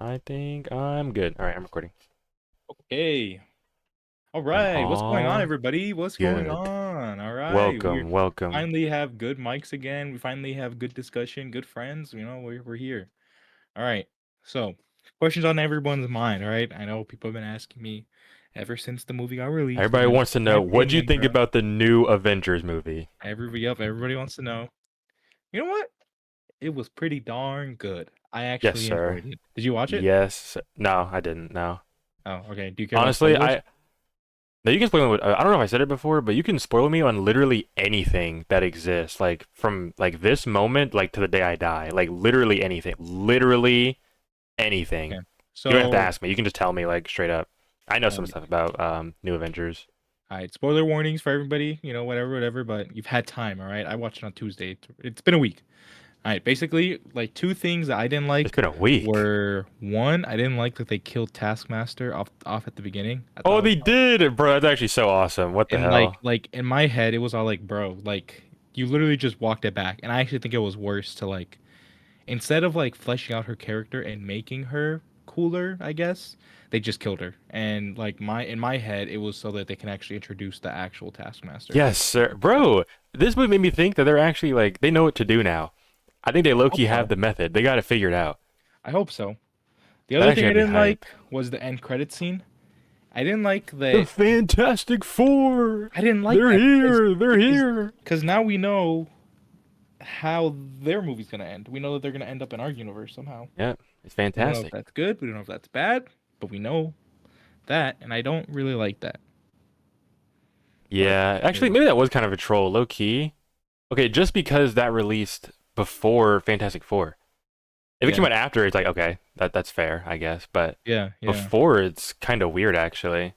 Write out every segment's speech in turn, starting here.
I think I'm good. All right, I'm recording. Hey, all I'm right. What's going on, all everybody? What's going good. on? All right, we Welcome, welcome. finally have good mics again. We finally have good discussion, good friends. We're here. All right. So, questions on everyone's mind. All right. I know people have been asking me ever since the movie got released. They've Everybody been wants to asking my know what'd you opinion, think bro. about the new Avengers movie? Everybody wants to know. You know what? It was pretty darn good. I Yes, actually sir. enjoyed it. Did you watch it? Yes. No, I didn't. No. Oh, okay. Do you care about Honestly, spoilers? I no, you can spoil me. I don't know if I said it before, but you can spoil me on literally anything that exists, like from like this moment, like to the day I die, like literally anything. Okay. You don't have to So, ask me. You can just tell me like straight up. I know all some right. stuff about New Avengers. All right, spoiler warnings for everybody, whatever, but you've had time, all right? I watched it on Tuesday. It's been a week. All right, basically, like two things that I didn't It's like been a week. were one, I didn't like that they killed Taskmaster off at the beginning. I thought Oh, it was they did, bro. That's actually so awesome. What the and like hell? like in my head it was all like, bro, like you literally just walked it back. And I actually think it was worse to like instead of like fleshing out her character and making her cooler, I guess, they just killed her. And like my in my head it was so that they can actually introduce the actual Taskmaster. Yes, sir. Bro, this movie made me think that they're actually like they know what to do now. I think they low Hope key have so. the method. They got it figured out. I hope so. The That other actually thing I had me didn't hype. like was the end credit scene. I didn't like The that. Fantastic Four. I didn't like They're that here. They're because here. because now we know how their movie's gonna end. We know that they're gonna end up in our universe somehow. Yeah, it's We don't know if fantastic. that's good. We don't know if that's bad, but we know that, and I don't really like that. But Yeah, actually, maybe that was kind of a troll, low key. Okay, just because that released before Fantastic Four. If it came yeah, out after, it's like okay, that's fair, I guess. But yeah. before, it's kind of weird, actually.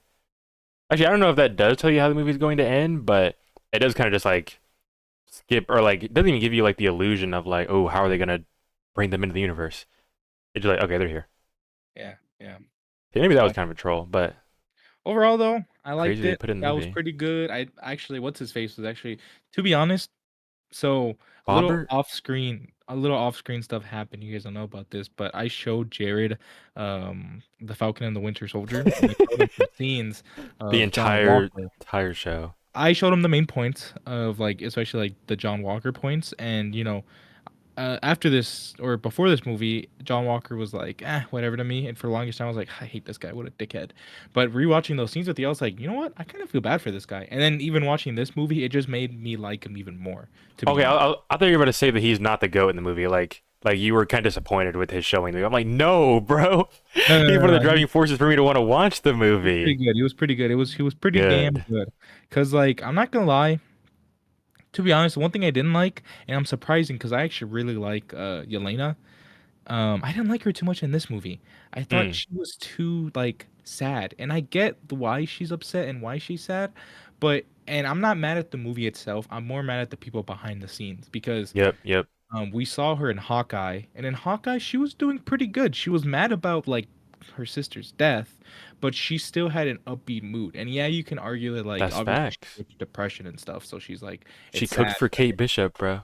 Actually, I don't know if that does tell you how the movie's going to end, but it does kind of just like skip or like it doesn't even give you like the illusion of like, oh, how are they gonna bring them into the universe? It's just like, okay, they're here. Yeah. Yeah, maybe that was So kind of a troll, but overall, though, I liked crazy they it. put it in the That was movie. pretty good. I actually, what's his face was actually, to be honest. So Bobbert? a little off screen stuff happened. You guys don't know about this, but I showed Jared the Falcon and the Winter Soldier, and I showed him some scenes The of John entire Walker. entire show. I showed him the main points of like especially like the John Walker points, and after this or before this movie, John Walker was like, whatever to me. And for the longest time, I was like, I hate this guy. What a dickhead. But rewatching those scenes with you, I was like, you know what? I kind of feel bad for this guy. And then even watching this movie, it just made me like him even more, to be Okay, honest. I thought you were about to say that he's not the goat in the movie. Like you were kind of disappointed with his showing. I'm like, no, bro. No, no, He's no, one of the no. He driving forces for me to want to watch the was pretty movie. good. He was pretty good. He was pretty damn Good. good. Cause like I'm not gonna lie, to be honest, one thing I didn't like, and I'm surprising because I actually really like Yelena. I didn't like her too much in this movie. I thought Mm. she was too like sad, and I get why she's upset and why she's sad, but and I'm not mad at the movie itself. I'm more mad at the people behind the scenes because Yep, yep. we saw her in Hawkeye, and in Hawkeye she was doing pretty good. She was mad about like her sister's death, but she still had an upbeat mood. And yeah, you can argue that like That's obviously she facts. went through depression and stuff, so she's like She it's cooked sad. for Kate Bishop, bro.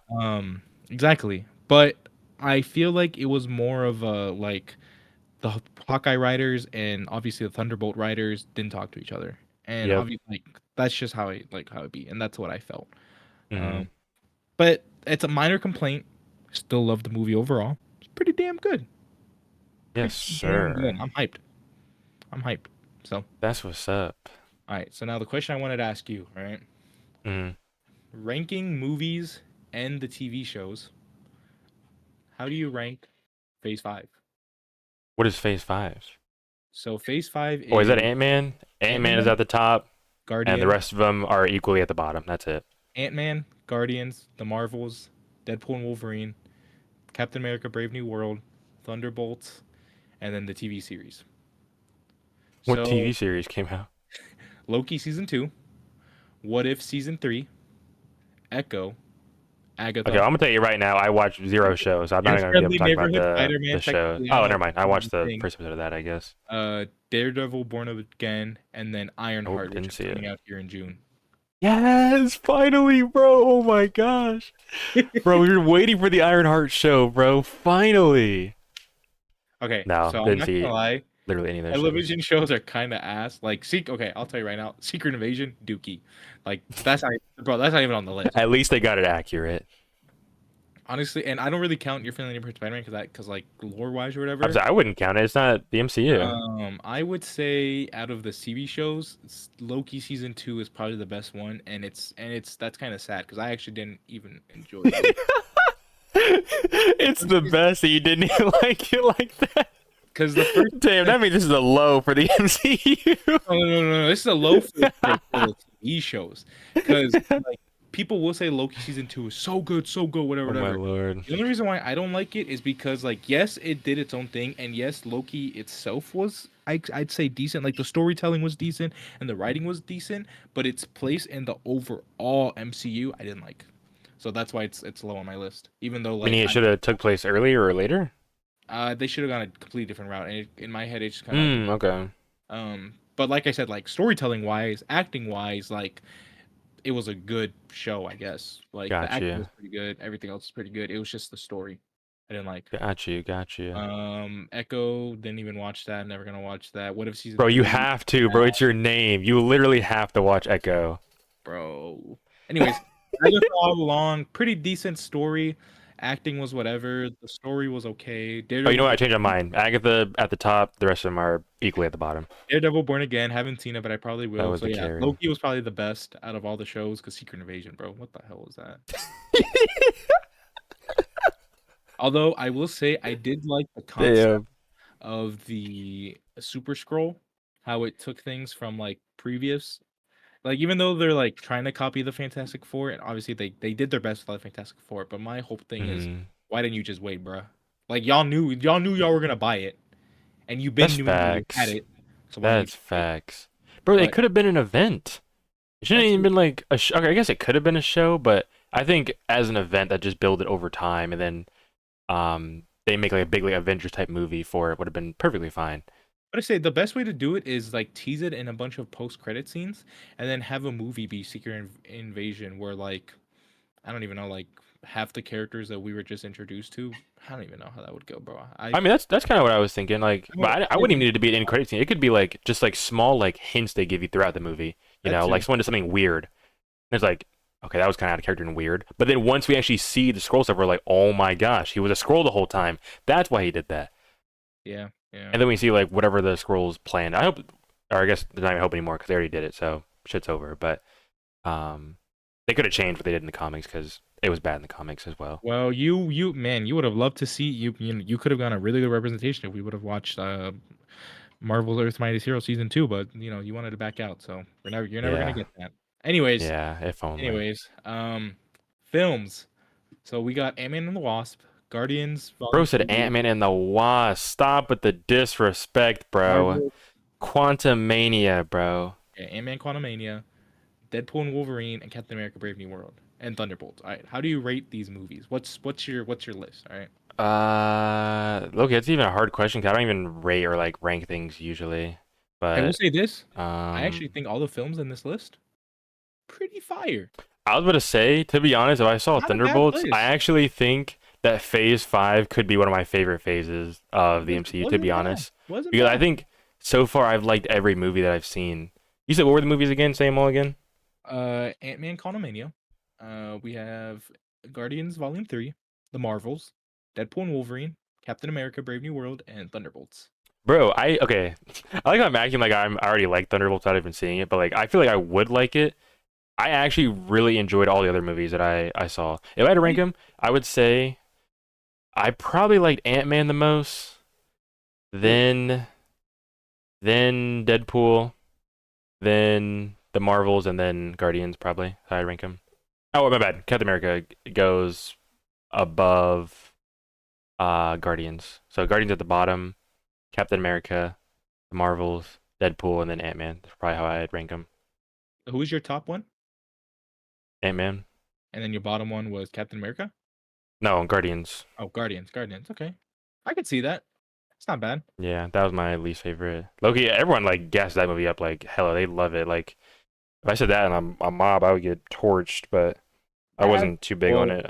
Exactly. But I feel like it was more of a like the Hawkeye writers and obviously the Thunderbolt writers didn't talk to each other, and Yep. obviously like that's just how it be, and that's what I felt. Hmm. Um, but it's a minor complaint. Still love the movie overall. It's pretty damn good. Yes, Pretty damn good. sir. I'm hyped. I'm hyped. So, That's what's up. all right. So now the question I wanted to ask you, all right? Hmm. Ranking movies and the TV shows. How do you rank Phase 5? What is Phase 5? So Phase 5 Oh, is that is Ant-Man? Ant-Man is Ant-Man, at the top, and the Guardians, rest of them are equally at the bottom. That's it. Ant-Man, Guardians, The Marvels, Deadpool and Wolverine, Captain America: Brave New World, Thunderbolts, and then the TV series. What So TV series came out? Loki season 2, What If season 3, Echo, Okay, Agatha, I'm gonna tell you right now, I watch zero shows. I'm not Your even gonna be able to Friendly talk about Neighborhood the Spider-Man. show. Technically, I Oh, know never it's mind. I the watched same the thing. first episode of that, I guess. Daredevil Born Again, and then Nope, Ironheart, which didn't is see it. coming out here in June. Yes, finally, bro. Oh my gosh. Bro, we've been waiting for the Ironheart show, bro. Finally. Okay, No, so I'm didn't not see gonna lie. literally any of those shows. Television shows are kind of ass. Like, okay, I'll tell you right now. Secret Invasion, Dookie. Like, that's not, bro. That's not even on the list. At least they got it accurate. Honestly, and I don't really count Your Family Neighborhood Spider-Man because like lore wise or I'm whatever. sorry, I wouldn't count it. It's not the MCU. I would say out of the TV shows, Loki season 2 is probably the best one, and it's that's kind of sad because I actually didn't even enjoy Loki. It's the best that you didn't even like it like that. Because the first Damn, that means this is a low for the MCU. no, this is a low for the TV shows because like people will say Loki season 2 is so good, whatever, Oh my whatever. lord. The only reason why I don't like it is because, like, yes, it did its own thing, and yes, Loki itself was, I'd say, decent. Like, the storytelling was decent, and the writing was decent, but its place in the overall MCU, I didn't like. So that's why it's low on my list. Even though, like, Meaning it should have took place earlier or later? they should have gone a completely different route, and in my head, it just kind of like, Okay. but like I said, like storytelling wise, acting wise, like it was a good show, I guess. Like the Got acting was you. pretty good, everything else was pretty good. It was just the story I didn't like. Got you. Got you. Echo didn't even watch that. Never gonna watch that. What if season Bro, you 3? have to, bro. It's your name. You literally have to watch Echo. Bro. Anyways, I just all along pretty decent story. Acting was whatever. The story was okay. Oh, you know what? I changed my mind. Agatha at the top. The rest of them are equally at the bottom. Daredevil Born Again. Haven't seen it, but I probably That will. was So the yeah, carry. Loki was probably the best out of all the shows. Cause Secret Invasion, bro. What the hell was that? Although I will say I did like the concept Damn. of the Super Scroll, how it took things from like previous, like even though they're like trying to copy the Fantastic Four, and obviously they did their best with the Fantastic Four, but my whole thing is, Hmm. why didn't you just wait, bruh? Like y'all knew y'all were gonna buy it, and you've been That's knowing that you had facts. it, so why didn't you That's just wait? facts. Bro, it But could have been an event. It shouldn't have that's even been like a show. Okay, I guess it could have been a show, but I think as an event that just build it over time and then they make like a big like Avengers type movie for it would have been perfectly fine. But I say the best way to do it is like tease it in a bunch of post credit scenes, and then have a movie be Invasion, where like I don't even know, like half the characters that we were just introduced to. I don't even know how that would go, bro. I mean that's kind of what I was thinking. Like, but I I wouldn't even think need it to be an end credit scene. It could be like just like small like hints they give you throughout the movie. You that know, like too. someone does something weird. And it's like, okay, that was kind of out of character and weird. But then once we actually see the scroll stuff, we're like, oh my gosh, he was a scroll the whole time. That's why he did that. Yeah, yeah. And then we see like whatever the scrolls planned. I hope, or I guess they're not even hope anymore because they already did it, so shit's over. But um, they could have changed what they did in the comics because it was bad in the comics as well. Well, man, you would have loved to see you could have gotten a really good representation if we would have watched Marvel's Earth Mightiest Hero season 2, but you wanted to back out, so you're never gonna Yeah, get that. Anyways, yeah, if only. anyways, films. So we got Ant-Man and the Wasp, Guardians Bro Volume said 3, Ant-Man and the Wasp. Stop with the disrespect, bro. Marvel, Quantum Mania, bro. yeah, Ant-Man Quantumania, Deadpool and Wolverine, and Captain America: Brave New World, and Thunderbolts. All right, how do you rate these movies? What's your list? All right, Okay, it's even a hard question 'cause I don't even rate or like rank things usually. I will But say this: I um, actually think all the films in this list pretty fire. I was about to say, to be honest, if I saw Not a bad Thunderbolts, I list. actually think that Phase 5 could be one of my favorite phases of the MCU, to be Wasn't bad. honest. Wasn't Because I bad. think so far I've liked every movie that I've seen. You said what were the movies again? Say them all again. Ant-Man Quantumania. We have Guardians Volume 3, The Marvels, Deadpool and Wolverine, Captain America: Brave New World, and Thunderbolts. Bro, okay. I like how I'm acting like I already like Thunderbolts without even seeing it, but like I feel like I would like it. I actually really enjoyed all the other movies that I saw. If I had to rank Right. them, I would say I probably liked Ant-Man the most, Really? then Deadpool, then the Marvels, and then Guardians. Probably how I rank them. Oh, my bad. Captain America goes above Guardians. So Guardians at the bottom, Captain America, the Marvels, Deadpool, and then Ant-Man. That's probably how I'd rank them. Who was your top one? Ant-Man. And then your bottom one was Captain America? No, Guardians. Oh, Guardians. Guardians. Okay. I could see that. It's not bad. Yeah, that was my least favorite. Loki, everyone like gassed that movie up like hella. They love it. Like if I said that in a mob, I would get torched. But I wasn't too big on Well, it.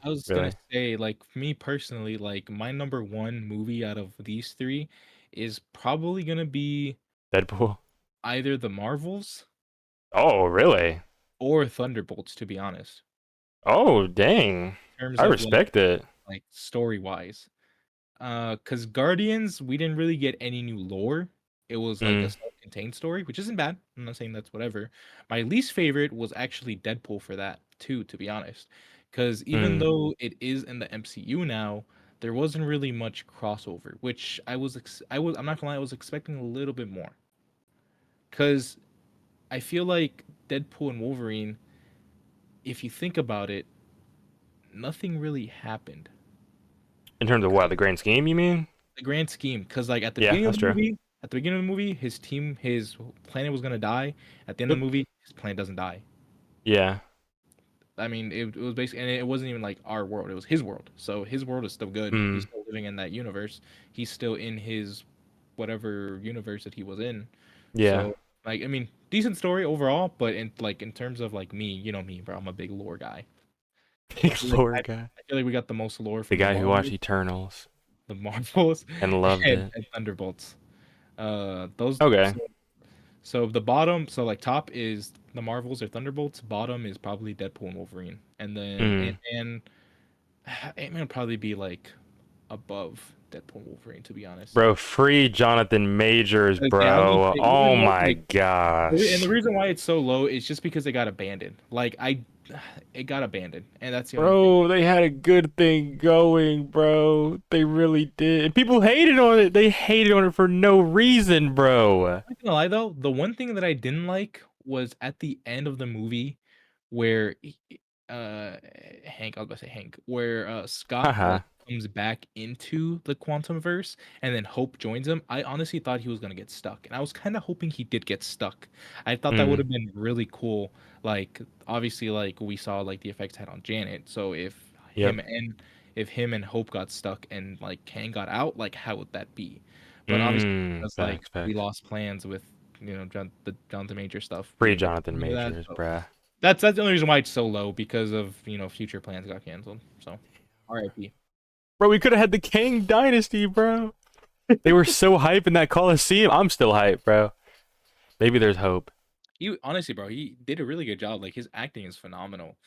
I was gonna Really. say, like, for me personally, like, my number one movie out of these three is probably gonna be Deadpool. either the Marvels Oh, really? or Thunderbolts, to be honest. Oh, dang. In terms I of respect it. like story wise. Because Guardians, we didn't really get any new lore. It was like a Mm, self-contained story, which isn't bad. I'm not saying that's whatever. My least favorite was actually Deadpool for that too, to be honest. Because even mm. though it is in the MCU now, there wasn't really much crossover, which I'm not gonna lie, I was expecting a little bit more. Because I feel like Deadpool and Wolverine, if you think about it, nothing really happened. In terms of what, the grand scheme, you mean? The grand scheme, because like Yeah, that's true. at the beginning of the movie, his planet was gonna die. At the end of Yep. the movie, his planet doesn't die. Yeah. I mean, it was basically, and it wasn't even like our world; it was his world. So his world is still good. He's Mm, still living in that universe. He's still in his whatever universe that he was in. yeah. So like, I mean, decent story overall, but in terms of like me, you know me, bro, I'm a big lore guy. Big lore guy. I feel like we got the most lore The from guy who watched Eternals The Marvels, and loved it. and Thunderbolts. Those Okay. so the bottom, so like top is the Marvels or Thunderbolts. Bottom is probably Deadpool and Wolverine, and then Mm. Man. Ant Man would probably be like above Deadpool and Wolverine, to be honest. Bro, free Jonathan Majors, Yeah, I was gonna bro. say Oh even though my like, and the gosh. reason why it's so low is just because it got abandoned. It got abandoned, and that's the only thing. Bro, they had a good thing going, bro. They really did. And people hated on it. They hated on it for no reason, bro. I'm not gonna lie though, the one thing that I didn't like was at the end of the movie where Hank, I was about to say Hank, where Scott like Haha. comes back into the quantum verse and then Hope joins him. I honestly thought he was gonna get stuck, and I was kind of hoping he did get stuck. I thought that would Mm. have been really cool. Like obviously, like we saw like the effects had on Janet. So Yep. if him and Hope got stuck and like Kang got out, like how would that be? But obviously, because like Facts, we facts. lost plans with the Jonathan Major stuff, we Free didn't get to Jonathan see any of that. Majors, So bruh. that's the only reason why it's so low because of future plans got canceled. So R.I.P. Bro, we could have had the Kang Dynasty, bro. They were so hype in that Coliseum. I'm still hype, bro. Maybe there's hope. He honestly, bro, he did a really good job. Like his acting is phenomenal.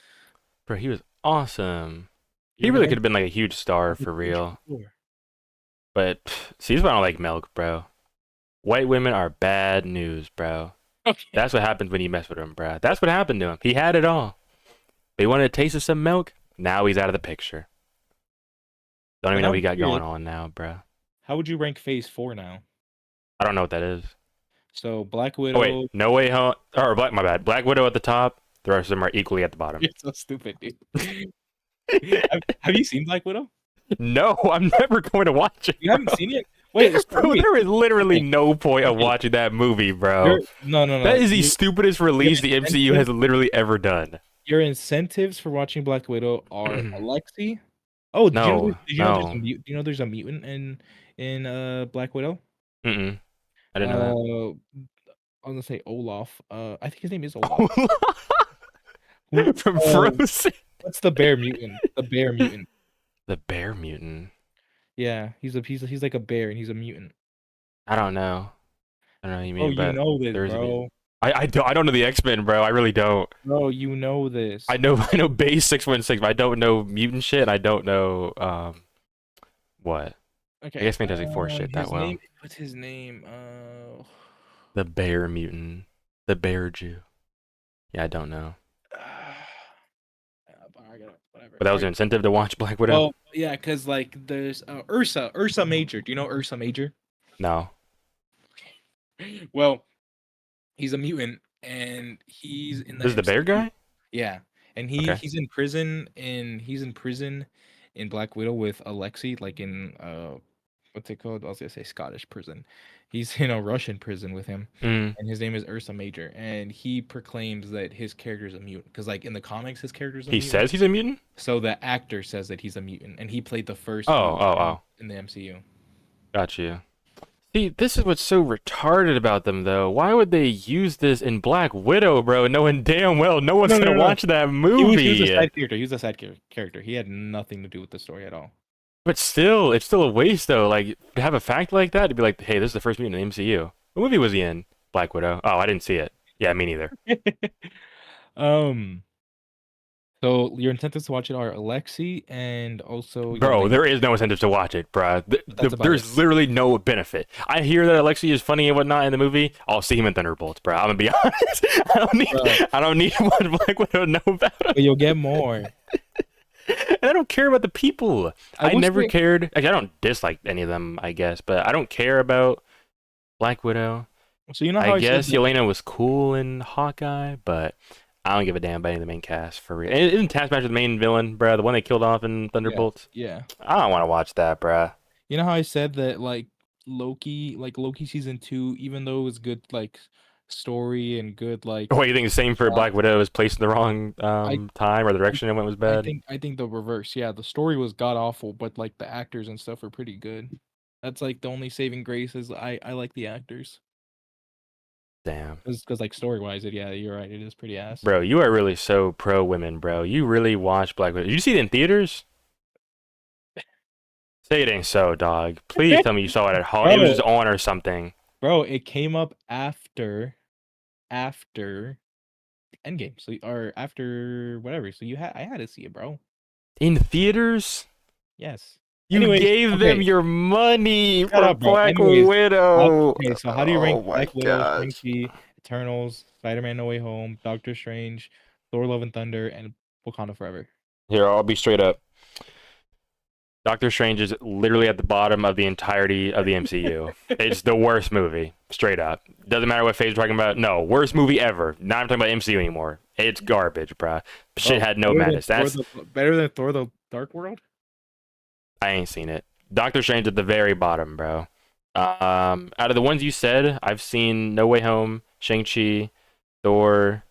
Bro, he was awesome. You He ever really could had have been like a huge star the for future real. before? But see, this is why I don't like milk, bro. White women are bad news, bro. Okay. That's what happens when you mess with him, bro. That's what happened to him. He had it all. They wanted a taste of some milk. Now he's out of the picture. Don't even But know now what I'm he got curious, going on now, bro. how would you rank Phase 4 now? I don't know what that is. So Black Oh wait, Widow. No Way Home or Black. My bad. Black Widow at the top. The rest of them are equally at the bottom. You're so stupid, dude. Have you seen Black Widow? No, I'm never going to watch it, You bro. haven't seen it? Wait, so Bro, there is literally okay, no point of okay. watching that movie, bro. Your That no. is the stupidest Your release the MCU incentive has literally ever done. your incentives for watching Black Widow are Alexi. Oh, No, no. do you know there's a mutant in Black Widow? Mm-mm. I didn't know I was gonna say Olaf. I think his name is Olaf. that. Who? From Oh, Frozen. what's the bear mutant? The bear mutant. The bear mutant. Yeah, he's like a bear and he's a mutant. I don't know. I don't know what you Oh, mean, you but know this, there is a mutant. bro. I don't know the X-Men, bro. I really don't. Bro, you know I this. know I know base 616, but I don't know mutant shit. And I don't know what. I Okay. guess Fantastic Four shit that His name. well. What's his name? The bear mutant. The bear Jew. Yeah, I don't know. Whatever. But that was an incentive to watch Black Widow? Well, yeah, because like there's Ursa Major. Do you know Ursa Major? No. Well, he's a mutant and he's in the This is the bear MCU. guy? Yeah, and Okay. he's in prison in Black Widow with Alexei, like in what's it called? I was gonna say Scottish prison. He's in a Russian prison with him, Mm. and his name is Ursa Major, and he proclaims that his character is a mutant because like in the comics his character is a He mutant. says he's a mutant? So the actor says that he's a mutant, and he played the Oh, first mutant oh, oh. in the MCU. Got you. See, this is what's so retarded about them, though. Why would they use this in Black Widow, bro, knowing damn well no one's No, no, gonna no, no. watch that He was a movie? side character. He was a side character. He had nothing to do with the story at all. But still, it's still a waste, though. Like, to have a fact like that, to be like, hey, this is the first movie in the MCU. What movie was he in? Black Widow. Oh, I didn't see it. Yeah, me neither. um. So your incentives to watch it are Alexi and also Bro, Yelena. there is no incentive to watch it, bruh. But that's about it. There's literally no benefit. I hear that Alexei is funny and whatnot in the movie. I'll see him in Thunderbolts, bro. I'm gonna be honest. Bro, I don't need to watch Black Widow to know about him. but you'll get more. And I don't care about the people. I I will never say, cared. Actually, I don't dislike any of them, I guess, but I don't care about Black Widow. so you know I how I said guess that. Yelena was cool in Hawkeye, but I don't give a damn about any of the main cast for real. Isn't Taskmaster the main villain, bruh? The one they killed off in Yeah, Thunderbolts? yeah. I don't want to watch that, bruh. You know how I said that Loki season 2, even though it was good story and good What, you think the same for plot, Black Widow is placed in the wrong I time or the I direction it went was bad? I think the reverse. Yeah, the story was god awful, but like the actors and stuff were pretty good. That's like the only saving grace is I like the actors. Damn. Because like story wise, yeah, you're right. It is pretty ass. Bro, you are really so pro women, bro. You really watched Black Widow. Did you see it in theaters? Say it ain't so, dog. Please tell me you saw it at home. It was Bro, just on or something. bro, it came up after Endgame, so or after whatever. So I had to see it, bro. In theaters? Yes. You Anyways, gave them okay, your money shut for up, bro. Black Anyways, Widow. okay. So how do you Oh rank my Black Widow, gosh. Shang-Chi, Eternals, Spider-Man: No Way Home, Doctor Strange, Thor: Love and Thunder, and Wakanda Forever? Here, I'll be straight up. Doctor Strange is literally at the bottom of the entirety of the MCU. It's the worst movie, straight up. Doesn't matter what phase we're talking about. No, worst movie ever. Not even talking about MCU anymore. It's garbage, bruh. Shit Bro, had no madness. That's Better than Thor: The Dark World. I ain't seen it. Doctor Strange at the very bottom, bro. Out of the ones you said, I've seen No Way Home, Shang-Chi, Thor,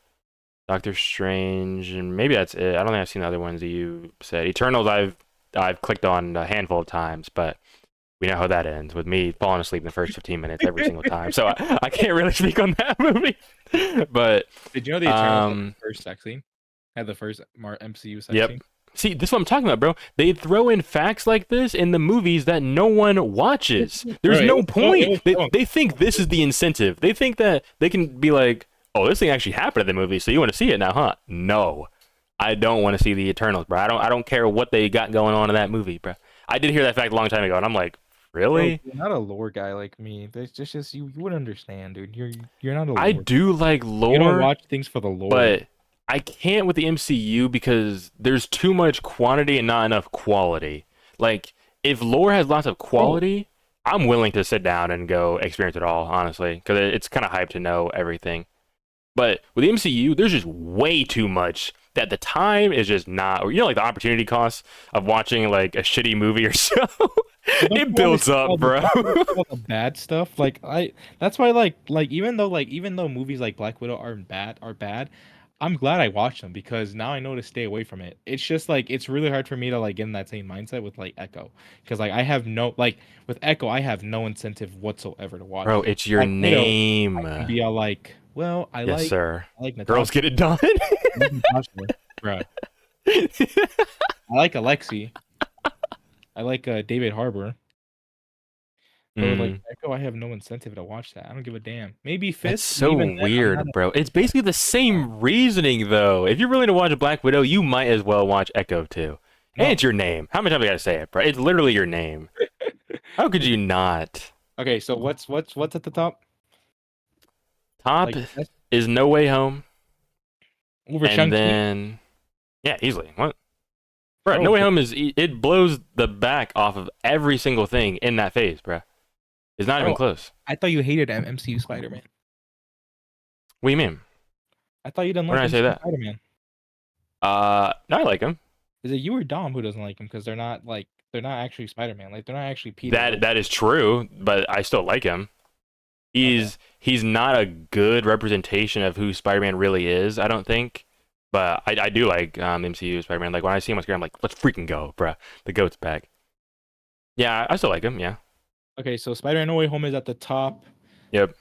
Doctor Strange, and maybe that's it. I don't think I've seen the other ones that you said. Eternals, I've clicked on a handful of times, but we know how that ends with me falling asleep in the first 15 minutes every single time. So I can't really speak on that movie. But Did you know the Eternals had the first sex scene? Had the first MCU sex yep. scene? See, this is what I'm talking about, bro. They throw in facts like this in the movies that no one watches. There's Bro, no it point. was They strong. they think this is the incentive. They think that they can be like, "Oh, this thing actually happened in the movie, so you want to see it now, huh?" No. I don't want to see the Eternals, bro. I don't care what they got going on in that movie, bro. I did hear that fact a long time ago, and I'm like, Bro, really? you're not a lore guy like me. There's just you wouldn't understand, dude. You're not a I lore. do like You don't lore, watch things for the lore. but I can't with the MCU because there's too much quantity and not enough quality. Like, if lore has lots of Bro, quality, I'm willing to sit down and go experience it all, honestly, because it's kind of hype to know everything. But with the MCU, there's just way too much that the time is just not, or like the opportunity cost of watching like a shitty movie or so. but don't It you always builds see up, bro. all the bad stuff? That's why even though movies like Black Widow are bad, I'm glad I watched them because now I know to stay away from it. It's just like it's really hard for me to like get in that same mindset with like Echo because like I have no like with Echo I have no incentive whatsoever to watch Bro, it. it's your Black Widow, I name. can be all like, well, Yes, sir. I like Girls Natasha, get it done. I like Natasha, bruh. I like Alexi, I like David Harbour. But with like Mm. Echo, I have no incentive to watch that. I don't give a damn. Maybe That's Fist, but so even then, I'm not weird, a bro. It's Fist basically the fan. same reasoning, though. If you're willing to watch Black Widow, you might as well watch Echo too. And No. it's your name. How many times I gotta say it, bro? It's literally your name. How could you not? Okay, so what's at the top? Top Like best is No Way Home, over and Shang-Chi? then yeah, easily. What? Bro, Bro, No Way but Home it blows the back off of every single thing in that phase, bro. It's not even bro, close. I thought you hated MCU Spider-Man. What do you mean? I thought you didn't When like did I say MCU that? Spider-Man. No, I like him. Is it you or Dom who doesn't like him? Because they're not actually Spider-Man. Like they're not actually Peter. That is true, but I still like him. Okay. He's not a good representation of who Spider-Man really is, I don't think. But I do like MCU Spider-Man. Like when I see him on screen, I'm like, let's freaking go, bruh. The goat's back. Yeah, I still like him. Yeah. Okay, so Spider-Man: No Way Home is at the top. Yep.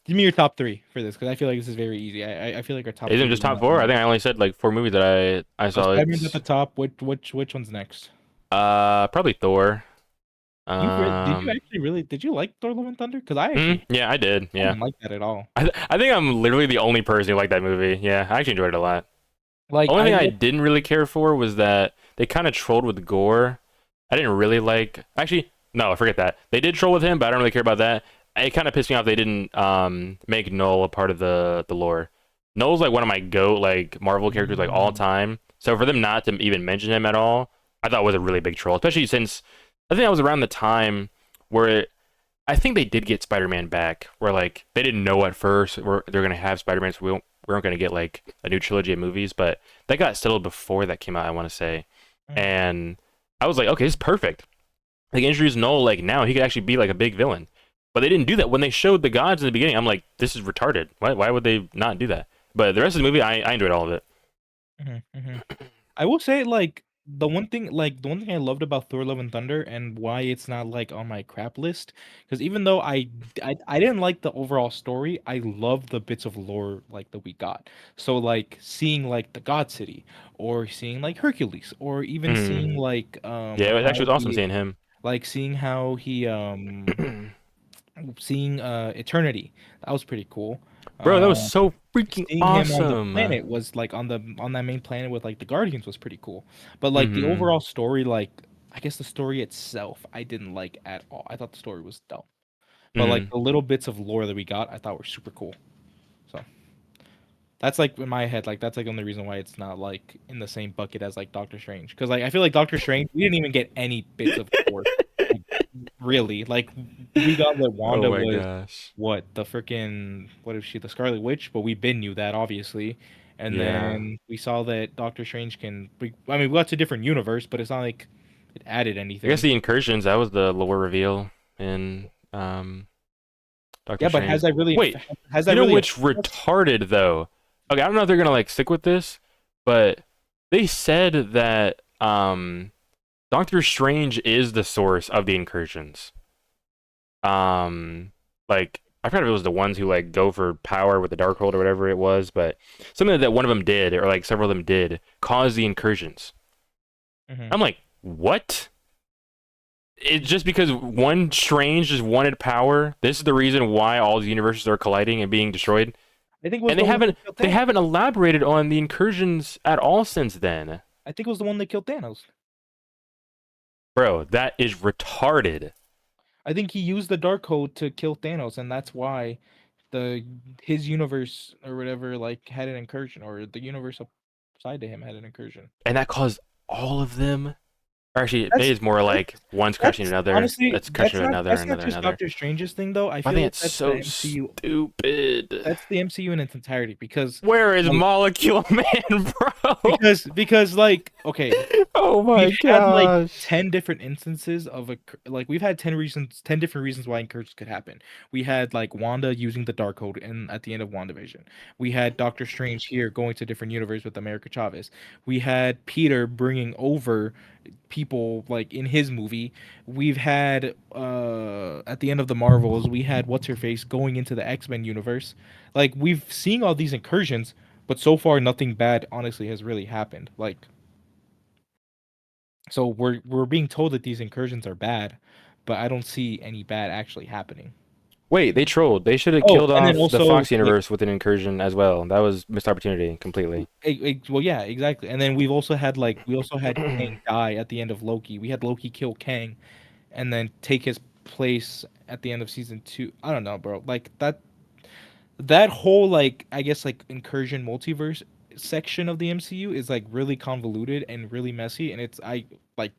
Give me your top three for this because I feel like this is very easy. I feel like our top Isn't it three just is top not four? I really. think I only said like four movies that I So saw. Spider-Man's at the It's top. Which one's next? probably Thor. Did you Um, actually really did you like Thor: Love and Thunder? Because I actually yeah, I did. I Yeah. didn't like that at all. I think I'm literally the only person who liked that movie. Yeah, I actually enjoyed it a lot. Like Only I thing I like didn't really care for was that they kind of trolled with gore. I didn't really like. Actually, no, forget that. They did troll with him, but I don't really care about that. It kind of pissed me off they didn't make Null a part of the lore. Null's like one of my goat like Marvel characters like all mm, time. So for them not to even mention him at all, I thought was a really big troll. Especially since I think that was around the time where I think they did get Spider-Man back, where like they didn't know at first where they're gonna have Spider-Man, so we weren't gonna get like a new trilogy of movies, but that got settled before that came out, I want to say, mm. and I was like, okay, this is perfect. Like introduce Noel, like now he could actually be like a big villain, but they didn't do that when they showed the gods in the beginning. I'm like, this is retarded. Why would they not do that? But the rest of the movie, I enjoyed all of it. I will say the one thing I loved about Thor: Love and Thunder and why it's not like on my crap list because even though I didn't like the overall story, I loved the bits of lore like that we got. So like seeing like the God City or seeing like Hercules or even seeing Mm. like Yeah, it actually how was awesome he seeing him. seeing how he seeing Eternity. That was pretty cool. Bro, that was Um so freaking seeing him on the awesome. planet was like on that main planet with like the Guardians was pretty cool. But like the Mm-hmm. overall story, like I guess the story itself, I didn't like at all. I thought the story was dumb. But like Mm-hmm. the little bits of lore that we got, I thought were super cool. So that's like in my head, like that's like the only reason why it's not like in the same bucket as like Doctor Strange. Because like I feel like Doctor Strange, we didn't even get any bits of lore. Like really. Like we got that Oh Wanda my was gosh. what the freaking what is she the Scarlet Witch? But we been knew that obviously, and Yeah. then we saw that Doctor Strange can. I mean, we got to a different universe, but it's not like it added I guess anything. the incursions, that was the lore reveal in Doctor Yeah, but Strange. Wait, has you that know really which affected us? retarded though? Okay, I don't know if they're gonna like stick with this, but they said that Doctor Strange is the source of the incursions. Um like I forgot if it was the ones who like go for power with the Darkhold or whatever it was, but something that one of them did, or like several of them did, cause the incursions. Hmm. I'm like, what? It's just because one Strange just wanted power. This is the reason why all the universes are colliding and being destroyed. I think it was And the one that killed they Thanos. haven't elaborated on the incursions at all since then. I think it was the one that killed Thanos. Bro, that is retarded. I think he used the Darkhold to kill Thanos, and that's why the his universe or whatever like had an incursion, or the universe side to him had an incursion. And that caused all of them. Or actually, maybe That's it's more that's like one's crushing that's another, honestly that's crushing another, that's not another, just another. Doctor Strange's thing though. I I feel think like it's that's the so MCU. stupid. That's the MCU in its entirety because Where is like Molecule Man, bro? because like okay, Oh my we've had like gosh. 10 different instances of like we've had 10 different reasons why incursions could happen. We had like Wanda using the Darkhold in at the end of WandaVision. We had Doctor Strange here going to different universe with America Chavez. We had Peter bringing over people like in his movie. We've had at the end of the Marvels, we had what's her face going into the X-Men universe. Like we've seen all these incursions, but so far nothing bad honestly has really happened. Like so we're being told that these incursions are bad, but I don't see any bad actually happening. Wait, they trolled. They should have Oh, killed and then off the also Fox like universe with an incursion as well. That was missed opportunity completely. well yeah, exactly. And then we've also had like we also had Kang die at the end of Loki. We had Loki kill Kang and then take his place at the end of season 2. I don't know, bro. Like that whole like I guess like incursion multiverse section of the MCU is like really convoluted and really messy and it's like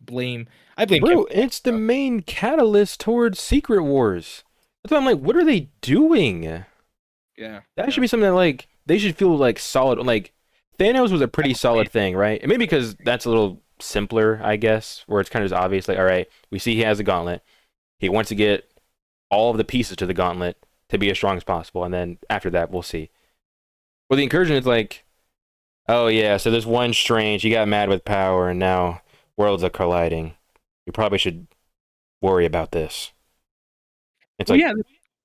blame I blame Kevin Bro, Feige, it's the bro. main catalyst towards Secret Wars. That's why I'm like, what are they doing? Yeah, That should yeah. be something that like they should feel like solid. Like Thanos was a Have pretty a plan. solid thing, right? And maybe because that's a little simpler, I guess, where it's kind of just obvious. Like, all right, we see he has a gauntlet. He wants to get all of the pieces to the gauntlet to be as strong as possible, and then after that, we'll see. Well, the incursion is like, oh yeah, so there's one Strange. He got mad with power, and now worlds are colliding. We probably should worry about this. It's Well, like, yeah,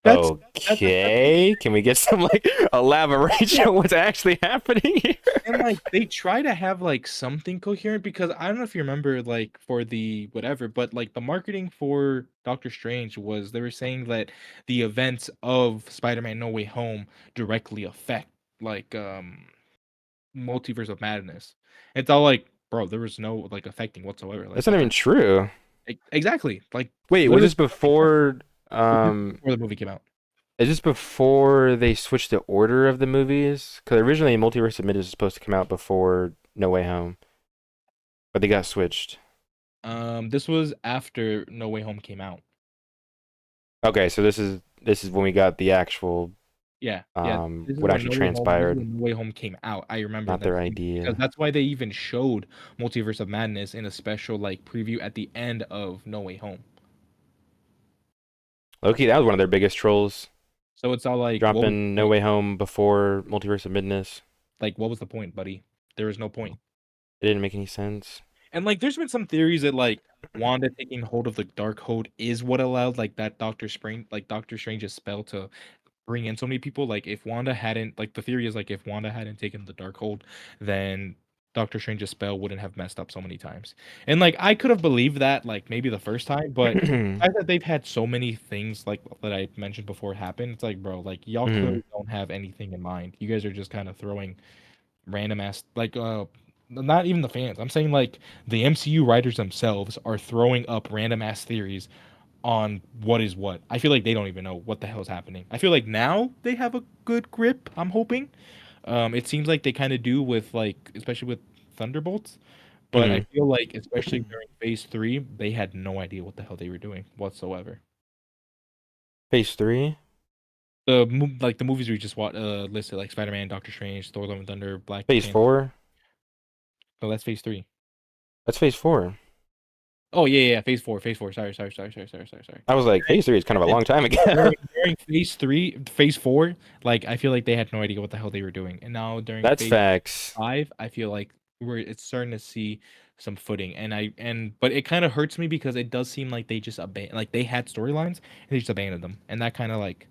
that's the okay, can we get some like elaboration on what's actually happening here? and like they try to have like something coherent because I don't know if you remember like for the whatever, but like the marketing for Doctor Strange was they were saying that the events of Spider-Man No Way Home directly affect like Multiverse of Madness. It's all like, bro, there was no like affecting whatsoever. Like That's not that's even a true. exactly like Wait, was literally this before this is before the movie came out. is this before they switched the order of the movies? Because originally Multiverse of Madness was supposed to come out before No Way Home, but they got switched. This was after No Way Home came out. Okay, so this is when we got the actual Yeah, yeah. what actually This is transpired, when No Way Home came out. I remember not them their saying because idea. that's why they even showed Multiverse of Madness in a special like preview at the end of No Way Home. Loki, that was one of their biggest trolls, So it's all like, what was dropping the No point? Way Home before Multiverse of Madness. Like, what was the point, buddy? There was no point. It didn't make any sense. And like, there's been some theories that like Wanda taking hold of the Dark Hold is what allowed like that Doctor Strange's spell to bring in so many people. Like if Wanda hadn't like the theory is like if Wanda hadn't taken the Darkhold, then Doctor Strange's spell wouldn't have messed up so many times. And like I could have believed that like maybe the first time, but the fact that they've had so many things like that I mentioned before happen, it's like bro, like y'all Hmm. clearly don't have anything in mind. You guys are just kind of throwing random ass like not even the fans. I'm saying like the MCU writers themselves are throwing up random ass theories on what is what. I feel like they don't even know what the hell's happening. I feel like now they have a good grip, I'm hoping. It seems like they kind of do with like especially with Thunderbolts, but I Hmm. feel like especially during phase 3, they had no idea what the hell they were doing whatsoever. Phase three, Like the movies we just watched listed like Spider-Man, Doctor Strange, Thor: Love and Thunder, Black phase Panther. four. No, that's phase 3. That's phase four. Oh yeah, phase 4, phase 4. Sorry. I was like, phase three is kind of a long time ago. During phase 3, phase 4, like I feel like they had no idea what the hell they were doing. And now during That's phase facts. 5, I feel like it's starting to see some footing. But it kind of hurts me because it does seem like they just abandoned like they had storylines and they just abandoned them. And that kind of like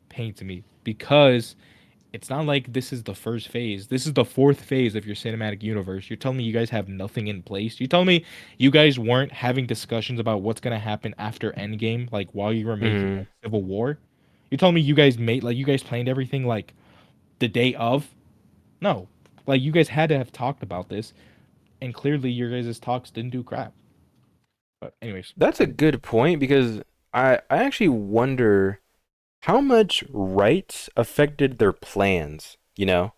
pains me because it's not like this is the first phase. This is the fourth phase of your cinematic universe. You're telling me you guys have nothing in place. You telling me you guys weren't having discussions about what's gonna happen after Endgame, like while you were making Hmm. like, Civil War. You telling me you guys planned everything like the day of? No, like you guys had to have talked about this, and clearly your guys' talks didn't do crap. But anyways, That's a good point because I actually wonder how much rights affected their plans, you know?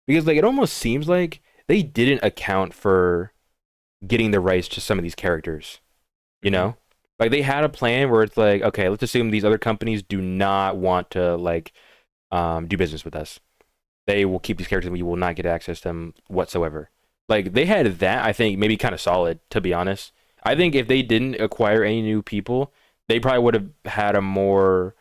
Because like it almost seems like they didn't account for getting the rights to some of these characters, you hmm know? Like they had a plan where it's like, okay, let's assume these other companies do not want to like do business with us. They will keep these characters and we will not get access to them whatsoever. Like they had that, I think, maybe kind of solid, to be honest. I think if they didn't acquire any new people, they probably would have had a more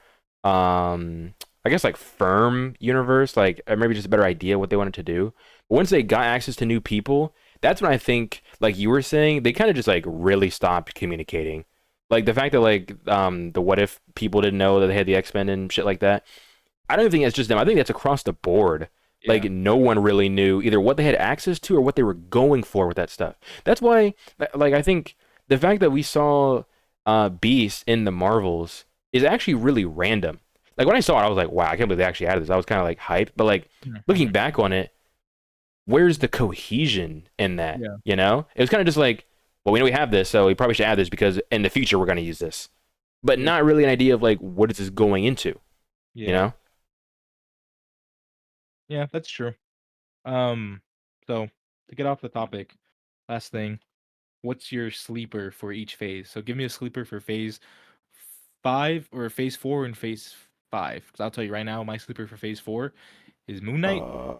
I guess like firm universe, like or maybe just a better idea what they wanted to do. But once they got access to new people, that's when I think, like you were saying, they kind of just like really stopped communicating. Like the fact that like the what if people didn't know that they had the X-Men and shit like that. I don't even think that's just them. I think that's across the board. Like yeah, no one really knew either what they had access to or what they were going for with that stuff. That's why, like, I think the fact that we saw Beast in the Marvels is actually really random. Like when I saw it, I was like, "Wow, I can't believe they actually added this." I was kind of like hyped, but like looking hmm back on it, where's the cohesion in that? yeah, You know, it was kind of just like, "Well, we know we have this, so we probably should add this because in the future we're going to use this," but yeah, not really an idea of like what is this going into. You yeah, know? yeah. That's true. Um, so to get off the topic, last thing. What's your sleeper for each phase? So give me a sleeper for phase 5 or phase 4 and phase 5. Because I'll tell you right now, my sleeper for phase 4 is Moon Knight. Uh,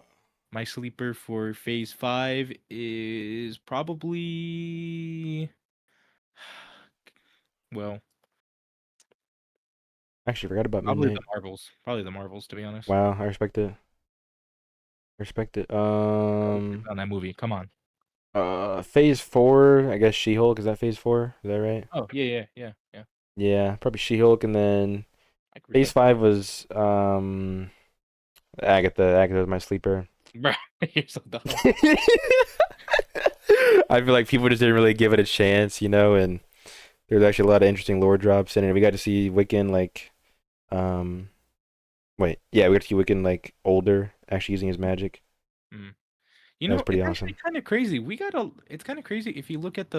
My sleeper for phase 5 is well, Actually, forgot about probably the Midnight. Marvels. Probably the Marvels, to be honest. Wow, I respect it. Respect it. On that movie. Come on. Phase four. I guess She-Hulk. Is that phase four? Is that right? Oh, yeah. Yeah, probably She-Hulk, and then I agree Phase that. 5 was Agatha. Agatha was my sleeper. Bro, you're so dumb. I feel like people just didn't really give it a chance, and there's actually a lot of interesting lore drops in it. We got to see Wiccan um wait, yeah, we got to see Wiccan older, actually using his magic. Mm. You That was know, pretty it's actually awesome. kind of crazy. It's kind of crazy if you look at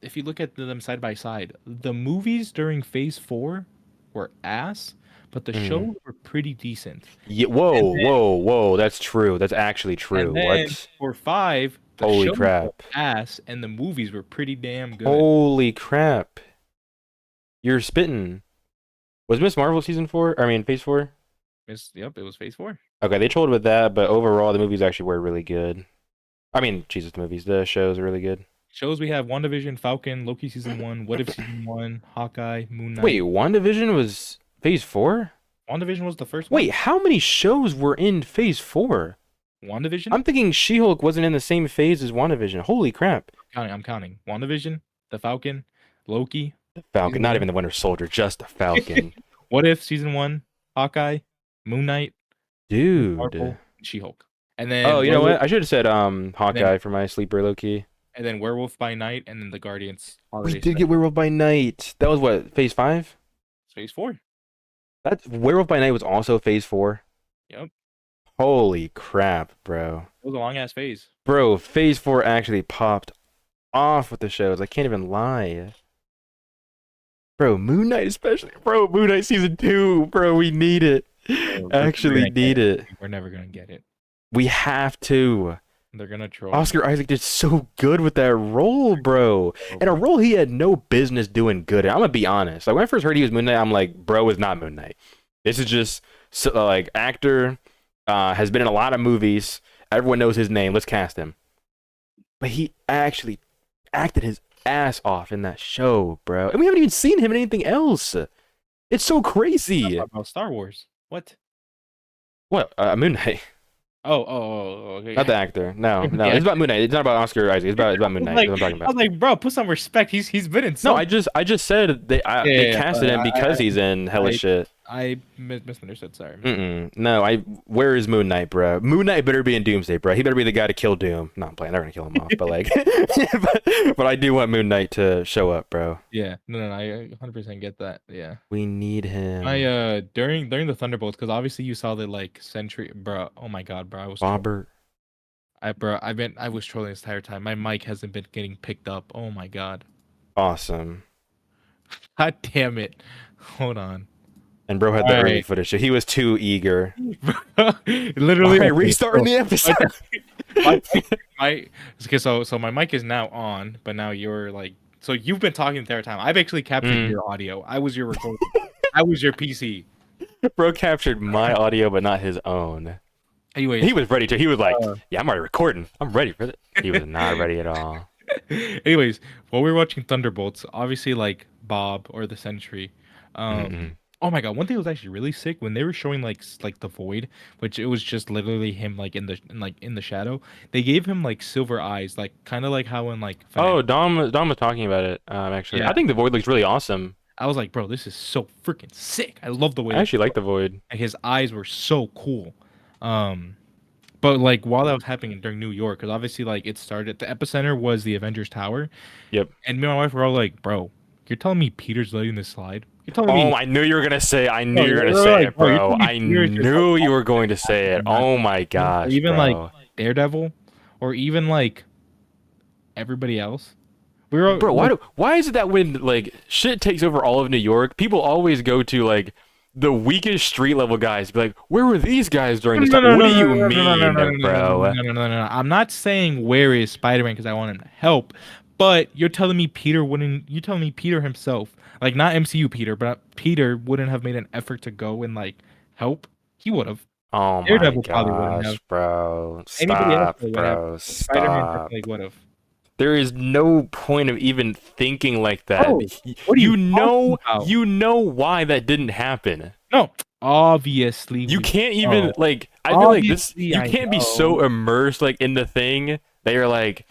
if you look at them side by side. The movies during Phase 4 were ass, but the Hmm. shows were pretty decent. Yeah, whoa, And then, whoa, whoa, that's true. That's actually true. and then What? for 5, the Holy shows were crap. ass, and the movies were pretty damn good. Holy crap. You're spitting. Was Miss Marvel season 4? I mean, Phase 4? Yep, it was Phase 4. Okay, they trolled with that, but overall, the movies actually were really good. I mean, Jesus, the movies, the shows are really good. Shows we have WandaVision, Falcon, Loki season 1, What If season 1, Hawkeye, Moon Wait, Knight. WandaVision was Phase 4? WandaVision was the first one. Wait, how many shows were in Phase 4? WandaVision? I'm thinking She-Hulk wasn't in the same phase as WandaVision. Holy crap. I'm counting. WandaVision, the Falcon, Loki, The Falcon, season not 1. even the Winter Soldier, just the Falcon. What If season 1, Hawkeye, Moon Knight, Miss Dude. Marvel, She-Hulk. And Oh, then you know Werewolf what? I should have said and then Hawkeye for my sleeper low key. Werewolf by Night and then the Guardians We holiday did get special. Werewolf by Night. That was what, Phase 5? Phase 4. That's Werewolf by Night was also Phase 4. Yep. Holy crap, bro. It was a long ass phase. Bro, Phase 4 actually popped off with the shows. I can't even lie. Bro, Moon Knight especially. Bro, Moon Knight season 2. Bro, we need it. Bro, we're never Actually gonna get need it. it. We're never gonna get it. We have to. They're gonna troll. Oscar Isaac did so good with that role, bro. And a role he had no business doing good at. I'm gonna be honest. Like when I first heard he was Moon Knight, I'm like, bro is not Moon Knight. This is just actor, has been in a lot of movies. Everyone knows his name. Let's cast him. But he actually acted his ass off in that show, bro. And we haven't even seen him in anything else. It's so crazy. About Star Wars. What? What? Moon Knight. Okay. Not the actor. No, no. Yeah. It's about Moon Knight. It's not about Oscar Isaac. It's about Moon Knight. That's what I'm talking I was about. like, bro, put some respect. He's been in No, some. I just said they Yeah, casted but him because he's in hella I, shit. I misunderstood. Sorry. Mm-mm. No, where is Moon Knight, bro? Moon Knight better be in Doomsday, bro. He better be the guy to kill Doom. No, I'm playing. They're gonna kill him off, but but I do want Moon Knight to show up, bro. Yeah, no, I 100% get that. Yeah. We need I him. during the Thunderbolts, because obviously you saw the like Sentry, bro. Oh my God, bro, I was trolling. Robert. I was trolling this entire time. My mic hasn't been getting picked up. Oh my God. Awesome. God damn it. Hold on. And bro had All the early right. footage, so he was too eager. Literally, All right, okay, restarting the episode. my, my okay, so my mic is now on, but now you're like, so you've been talking the entire time. I've actually captured Mm. your audio. I was your recording. I was your PC. Bro captured my audio, but not his own. He Anyways, was ready to. He was like, uh, "Yeah, I'm already recording. I'm ready for it." He was not ready at all. anyways, while we were watching Thunderbolts, obviously like Bob or the Sentry, Mm-mm. oh my God, one thing that was actually really sick when they were showing like the Void, which it was just literally him like in the shadow. They gave him like silver eyes, like kind of like how in like FNAF. Oh, Dom was talking about it. Actually, Yeah, I think the Void looks really awesome. I was like, bro, this is so freaking sick. I love the way I actually like the Void. like, his eyes were so cool. Um, but like while that was happening during New York, because obviously like it started, the epicenter was the Avengers Tower, Yep. and me and my wife were all like, bro, you're telling me Peter's letting this slide? You're telling Oh, me, I knew you were gonna say. I knew no, you were you're gonna we're say like, it, bro, you're bro. telling me I Peter's just like knew you were going to say it. not, Oh my or gosh, even like bro. Daredevil, or even like everybody else. We were Bro, like, why is it that when shit takes over all of New York, people always go to the weakest street level guys, be like, where were these guys during this no, time? no, What no, do no, you no, no, no, no, no, mean, no, no, no, bro? no, no, no, no. I'm not saying where is Spider-Man because I want him to help, but you're telling me Peter wouldn't. You're telling me Peter himself, like not MCU Peter, but Peter wouldn't have made an effort to go and like help. He would have. Oh my Daredevil probably wouldn't have. gosh, bro. Anybody else Stop, would have. bro. Spider-Man Stop. definitely would have. There is no point of even thinking like that. Bro, what are you talking about? You know why that didn't happen. No, obviously You we can't even know. I feel like this Obviously, you I can't be know. so immersed in the thing that you're like,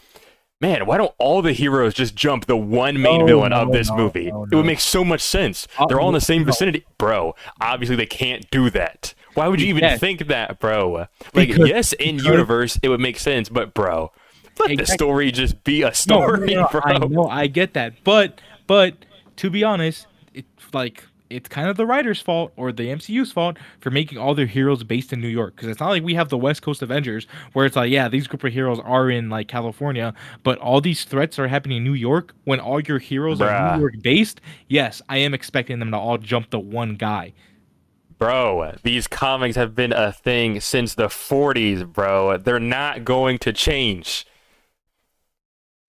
Man, why don't all the heroes just jump the one main No, villain no, of this no, movie? no, It would no. make so much sense. They're all in the same No. vicinity. Bro, obviously they can't do that. Why would you even Yes, think that, bro? Like, because yes, in because universe, it would make sense, but bro, let the exactly. story just be a No, no, story, no, I bro. know, I get that, but to be honest, it's like it's kind of the writer's fault or the MCU's fault for making all their heroes based in New York. Because it's not like we have the West Coast Avengers where it's like, yeah, these group of heroes are in like California, but all these threats are happening in New York when all your heroes are New Bruh. York based. Yes, I am expecting them to all jump the one guy. Bro, these comics have been a thing since the 40s, bro. They're not going to change.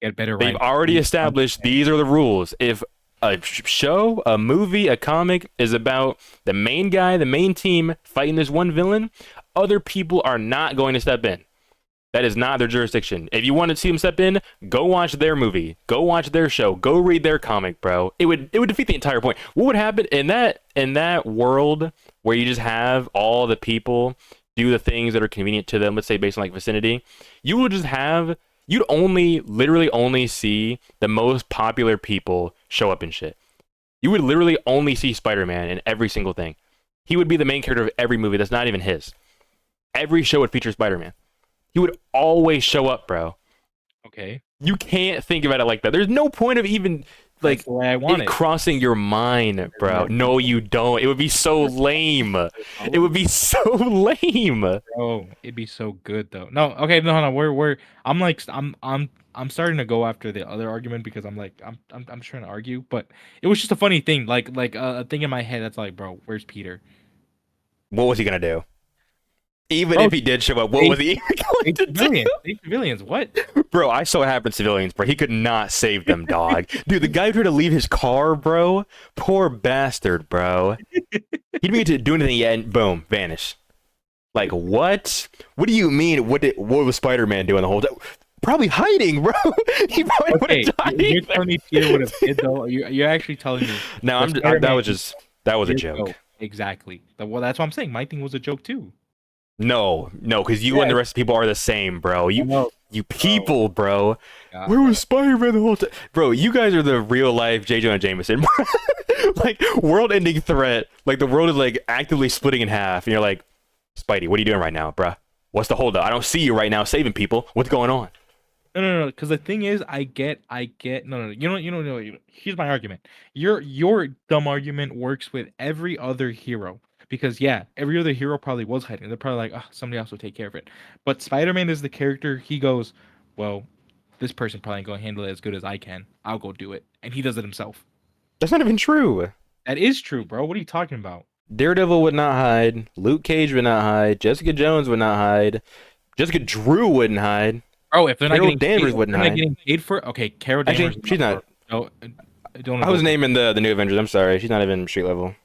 Get better They've writing. already Please established understand. these are the rules. If a show, a movie, a comic is about the main guy, the main team fighting this one villain, other people are not going to step in. That is not their jurisdiction. If you want to see them step in, go watch their movie, go watch their show, go read their comic, bro. It would defeat the entire point. What would happen in that world where you just have all the people do the things that are convenient to them, let's say based on like vicinity, you would just have you'd only literally only see the most popular people show up in shit. You would literally only see Spider-Man in every single thing. He would be the main character of every movie that's not even his. Every show would feature Spider-Man. He would always show up, bro. Okay, You can't think about it like that. There's no point of even that's like the way I want it it. crossing your mind, That's the way I bro. want No, you don't. It would be so lame. It it. would be so lame. Oh, it'd be so good though. No, okay, no, no, we're. I'm like, I'm starting to go after the other argument because I'm like, I'm trying to argue, but it was just a funny thing, like a thing in my head that's like, bro, where's Peter? What was he gonna do? Even Bro, if he did show up, what save, was he going save to civilians, do? save civilians. What? Bro, I saw it happen to civilians, bro. He could not save them, dog. Dude, the guy who tried to leave his car, bro. Poor bastard, bro. He didn't get to do anything yet, and boom, vanish. Like what? What do you mean? What was Spider-Man doing the whole time? Probably hiding, bro. He probably would Okay, have died. you're telling me Peter would have did though? You're actually telling me No, that that Spider-Man was just that was a did joke. go exactly. Well, that's what I'm saying. My thing was a joke too. No, no, because you and Yeah, the rest of the people are the same, bro. I You know, you bro. people, bro. God, Where bro. was Spider-Man the whole time? Bro, you guys are the real life J. Jonah Jameson. Like world-ending threat. Like the world is like actively splitting in half, and you're like, Spidey, what are you doing right now, bruh? What's the holdup? I don't see you right now saving people. What's going on? No, no, no. Because the thing is, I get. No, no, no. Here's my argument. Your dumb argument works with every other hero. Because yeah, every other hero probably was hiding. They're probably like, oh, somebody else will take care of it. But Spider-Man is the character. He goes, well, this person probably ain't gonna handle it as good as I can. I'll go do it, and he does it himself. That's not even true. That is true, bro. What are you talking about? Daredevil would not hide. Luke Cage would not hide. Jessica Jones would not hide. Jessica Drew wouldn't hide. Oh, if they're not Carol getting paid, Danvers if wouldn't they're not hide. getting paid for it, okay. Carol Danvers, Actually, she's not. no, don't I was invoke her. naming the new Avengers. I'm sorry, she's not even street level.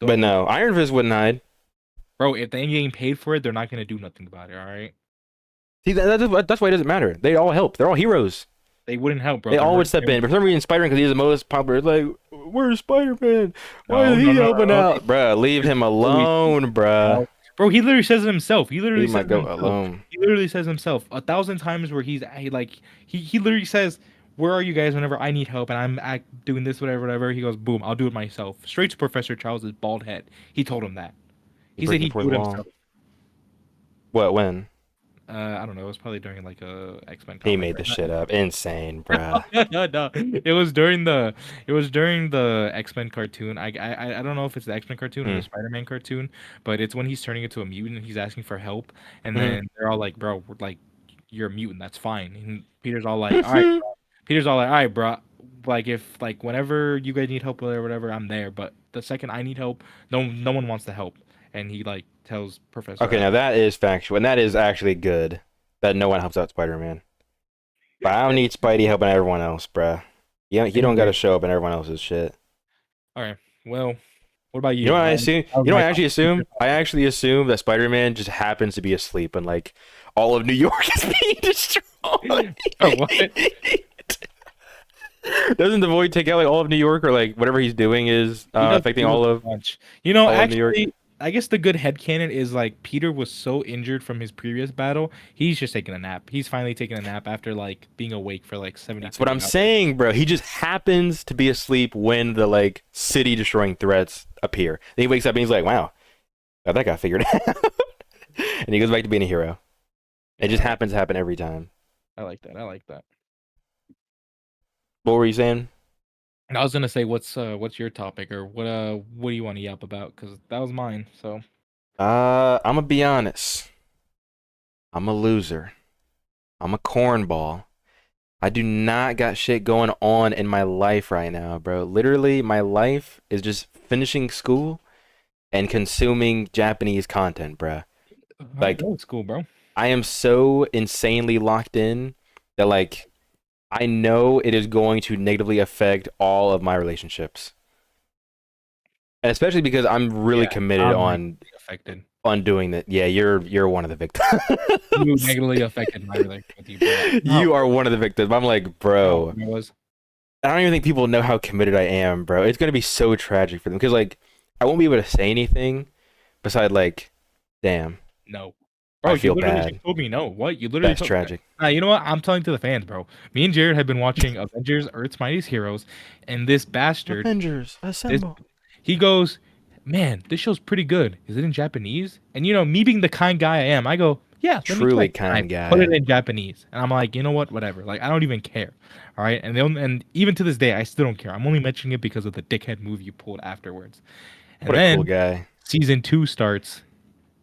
Don't But invoke no, Iron Fist wouldn't hide. Bro, if they ain't getting paid for it, they're not gonna do nothing about it. All right, See, that's why it doesn't matter. They all help. They're all heroes. they wouldn't help, bro. They They're all would step mercenaries. in. For some reason, Spider-Man, because he's the most popular, it's like, where's Spider-Man? Why No, is no, he no, helping no. out? Bruh, leave him alone, bruh. No. Bro, he literally says it himself. He literally Leave my says it goat himself. alone. He literally says himself 1,000 times where he literally says, "Where are you guys whenever I need help and doing this, whatever, whatever." He goes, "Boom, I'll do it myself." Straight to Professor Charles's bald head. He told him that. You're He said breaking the he'd fourth do it wall. himself. What, when? I don't know. It was probably during like a X-Men He comic. made this shit up. Insane, bruh. No, no. It was during the X-Men cartoon. I don't know if it's the X-Men cartoon or the Mm. Spider-Man cartoon, but it's when he's turning into a mutant and he's asking for help, and Mhm. then they're all like, "Bro, we're like, you're a mutant. That's fine." And Peter's all like, "All right." Peter's all like, "All right, bro. Like if like whenever you guys need help or whatever, I'm there. But the second I need help, no one wants to help." And he like tells Professor Okay, X. now that is factual, and that is actually good that no one helps out Spider-Man. But I don't need Spidey helping everyone else, bruh. You don't Anyway, gotta show up in everyone else's shit. all right. Well, what about You know you? what I assume? That was You know what my I actually conversation. assume? I actually assume that Spider-Man just happens to be asleep and like all of New York is being destroyed. Oh, what? Doesn't the Void take out like all of New York or like whatever he's doing is He does affecting do all a of bunch. You know, all of New York? actually, I guess the good headcanon is like Peter was so injured from his previous battle, he's just taking a nap. He's finally taking a nap after like being awake for like That's what 72 I'm hours. saying, bro. He just happens to be asleep when the like city destroying threats appear. Then he wakes up and he's like, "Wow, got that got figured out," and he goes back to being a hero. It Yeah, just happens to happen every time. I like that. I like that. What were you saying? And I was gonna say, what's your topic or what do you want to yap about? Because that was mine. So I'm gonna be honest. I'm a loser. I'm a cornball. I do not got shit going on in my life right now, bro. Literally, my life is just finishing school and consuming Japanese content, bro. how's it Like, going at school, bro? I am so insanely locked in that, like, I know it is going to negatively affect all of my relationships. And especially because I'm really Yeah, committed I'm negatively affected. on doing that. Yeah, you're one of the You victims. negatively affected my relationship with you, bro. No, You are one of the victims. I'm like, no, bro, it was I don't even think people know how committed I am, bro. It's gonna be so tragic for them because like I won't be able to say anything besides like, damn, no, bro. I You feel literally just bad. told me no. What? You literally That's told. tragic. Nah, you know what? I'm telling to the fans, bro. Me and Jared have been watching Avengers: Earth's Mightiest Heroes, and this bastard, Avengers, this assemble. he goes, man, this show's pretty good. Is it in Japanese? And you know, me being the kind guy I am, I go, yeah, let me Truly check. And I kind put it guy. in Japanese, and I'm like, you know what? Whatever. Like, I don't even care. All right. And even to this day, I still don't care. I'm only mentioning it because of the dickhead move you pulled afterwards. And What a cool then guy. season 2 starts,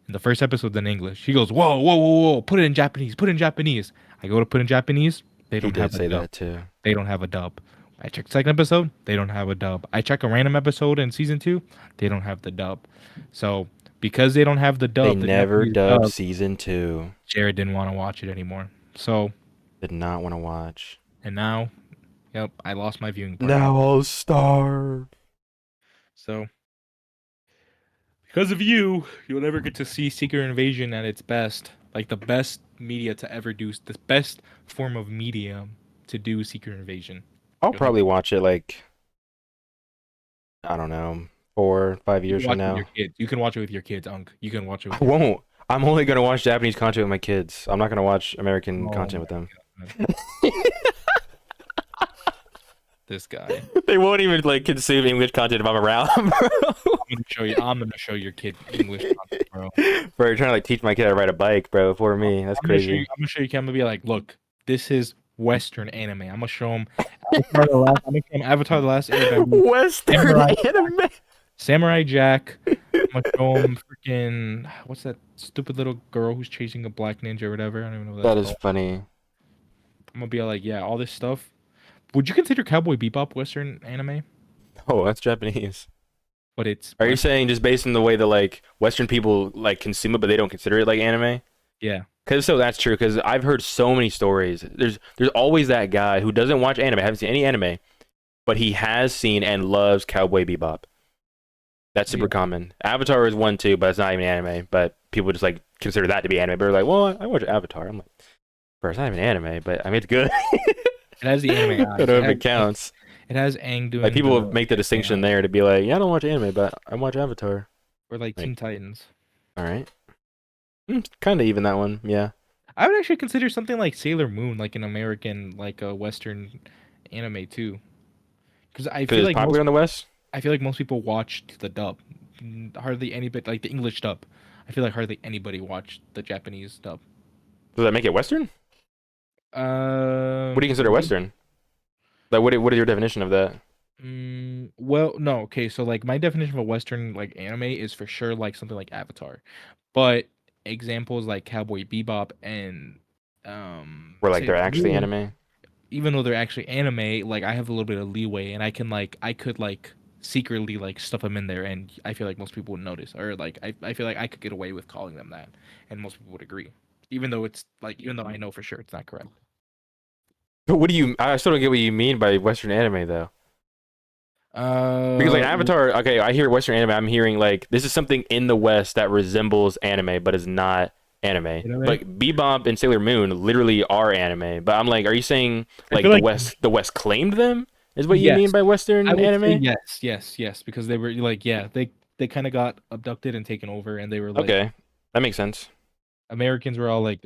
and the first episode's in English. He goes, whoa, whoa, whoa, whoa, put it in Japanese. Put it in Japanese. I go to put in Japanese. They He don't did have a say dub. that too. They don't have a dub. I check second episode, they don't have a dub. I check a random episode in season 2, they don't have the dub. So because they don't have the They dub, the never Japanese dubbed dub, season two. Jared didn't want to watch it anymore. So Did not want to watch. and now, yep, I lost my viewing partner. Now I'll starve. So because of you, you'll never get to see Secret Invasion at its best, like the best media to ever do, the best form of media to do Secret Invasion. I'll You'll never. probably watch it like I don't know, 4, 5 years You can from watch it with now. your kids. You can watch it with your kids, Unc. You can watch it with I your. won't. I'm only gonna watch Japanese content with my kids. I'm not gonna watch American Oh content my with them. god, this guy. They won't even like consume English content if I'm around, bro. I'm gonna show you. I'm gonna show your kid English content, bro. Bro, you're trying to like teach my kid how to ride a bike, bro, for me. That's I'm gonna show you. crazy. I'm gonna show you. I'm gonna be like, look, this is Western anime. I'm gonna show him Avatar the Last. I'm gonna show him Avatar the Last Airbender. Western Samurai, anime. Samurai Jack. I'm gonna show him freaking what's that stupid little girl who's chasing a black ninja or whatever. I don't even know what that's That is called. funny. I'm gonna be like, yeah, all this stuff. Would you consider Cowboy Bebop Western anime? Oh, that's Japanese. But it's Are you Western. saying just based on the way that like Western people like consume it, but they don't consider it like anime? Yeah. Because so that's true. Because I've heard so many stories. There's always that guy who doesn't watch anime, haven't seen any anime, but he has seen and loves Cowboy Bebop. That's Yeah. super common. Avatar is one too, but it's not even anime. But people just like consider that to be anime. But they're like, well, I watch Avatar. I'm like, bro, it's not even anime, but I mean, it's good. It has the anime I eyes. don't know if it counts. It has Aang Like doing people the make the distinction there to be like, yeah, I don't watch anime, but I watch Avatar. or like Like, Teen Titans. all right, kind of even that one, yeah. I would actually consider something like Sailor Moon like an American like a Western anime too. Because Because it's popular in the West. I feel like most people watched the dub. Hardly anybody like the English dub. I feel like hardly anybody watched the Japanese dub. Does that make it Western? What do you consider Maybe. Western? Like, what is your definition of that? Well, no, okay, so like my definition of a Western like anime is for sure like something like Avatar. But examples like Cowboy Bebop and Where like they're Sailor actually Moon, anime? even though they're actually anime, like I have a little bit of leeway and I could like secretly like stuff them in there and I feel like most people would notice or like I feel like I could get away with calling them that and most people would agree. Even though I know for sure it's not correct. But what do you? I still don't get what you mean by Western anime though. Because like Uh Avatar, okay, I hear Western anime. I'm hearing like this is something in the West that resembles anime, but is not anime. Anime? Like Bebop and Sailor Moon literally are anime. But I'm like, are you saying I like feel like The West claimed them? Is what you mean yes. by I Western would say anime? yes, yes, yes, because they were like, yeah, they they kind of got abducted and taken over, and they were like Okay, that makes sense. Americans were all like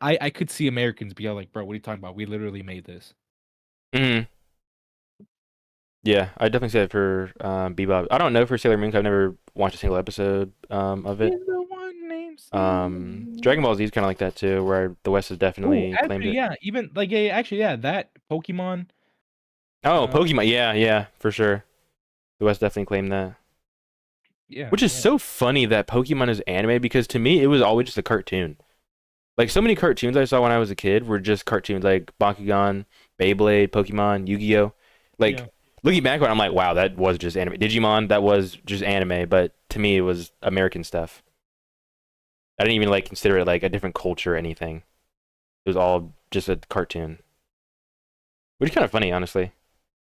I could see Americans be all like, bro, what are you talking about? We literally made this. Hmm. Yeah, I definitely say it for Bebop. I don't know for Sailor Moon 'cause I've never watched a single episode of it. She's the one named Sailor Dragon Moon. Ball Z is kind of like that too, where the West has Oh, definitely claimed actually, it. yeah. Even like yeah, actually, yeah. That Pokemon. Oh, Uh, Pokemon. Yeah, yeah, for sure. The West definitely claimed that. yeah, Which is yeah, so funny that Pokemon is anime because to me it was always just a cartoon. Like so many cartoons I saw when I was a kid were just cartoons like Bakugan, Beyblade, Pokemon, Yu-Gi-Oh. yeah. Like looking back on it, I'm like, wow, that was just anime. Digimon, that was just anime, but to me it was American stuff. I didn't even like consider it like a different culture or anything. It was all just a cartoon. Which is kind of funny, honestly.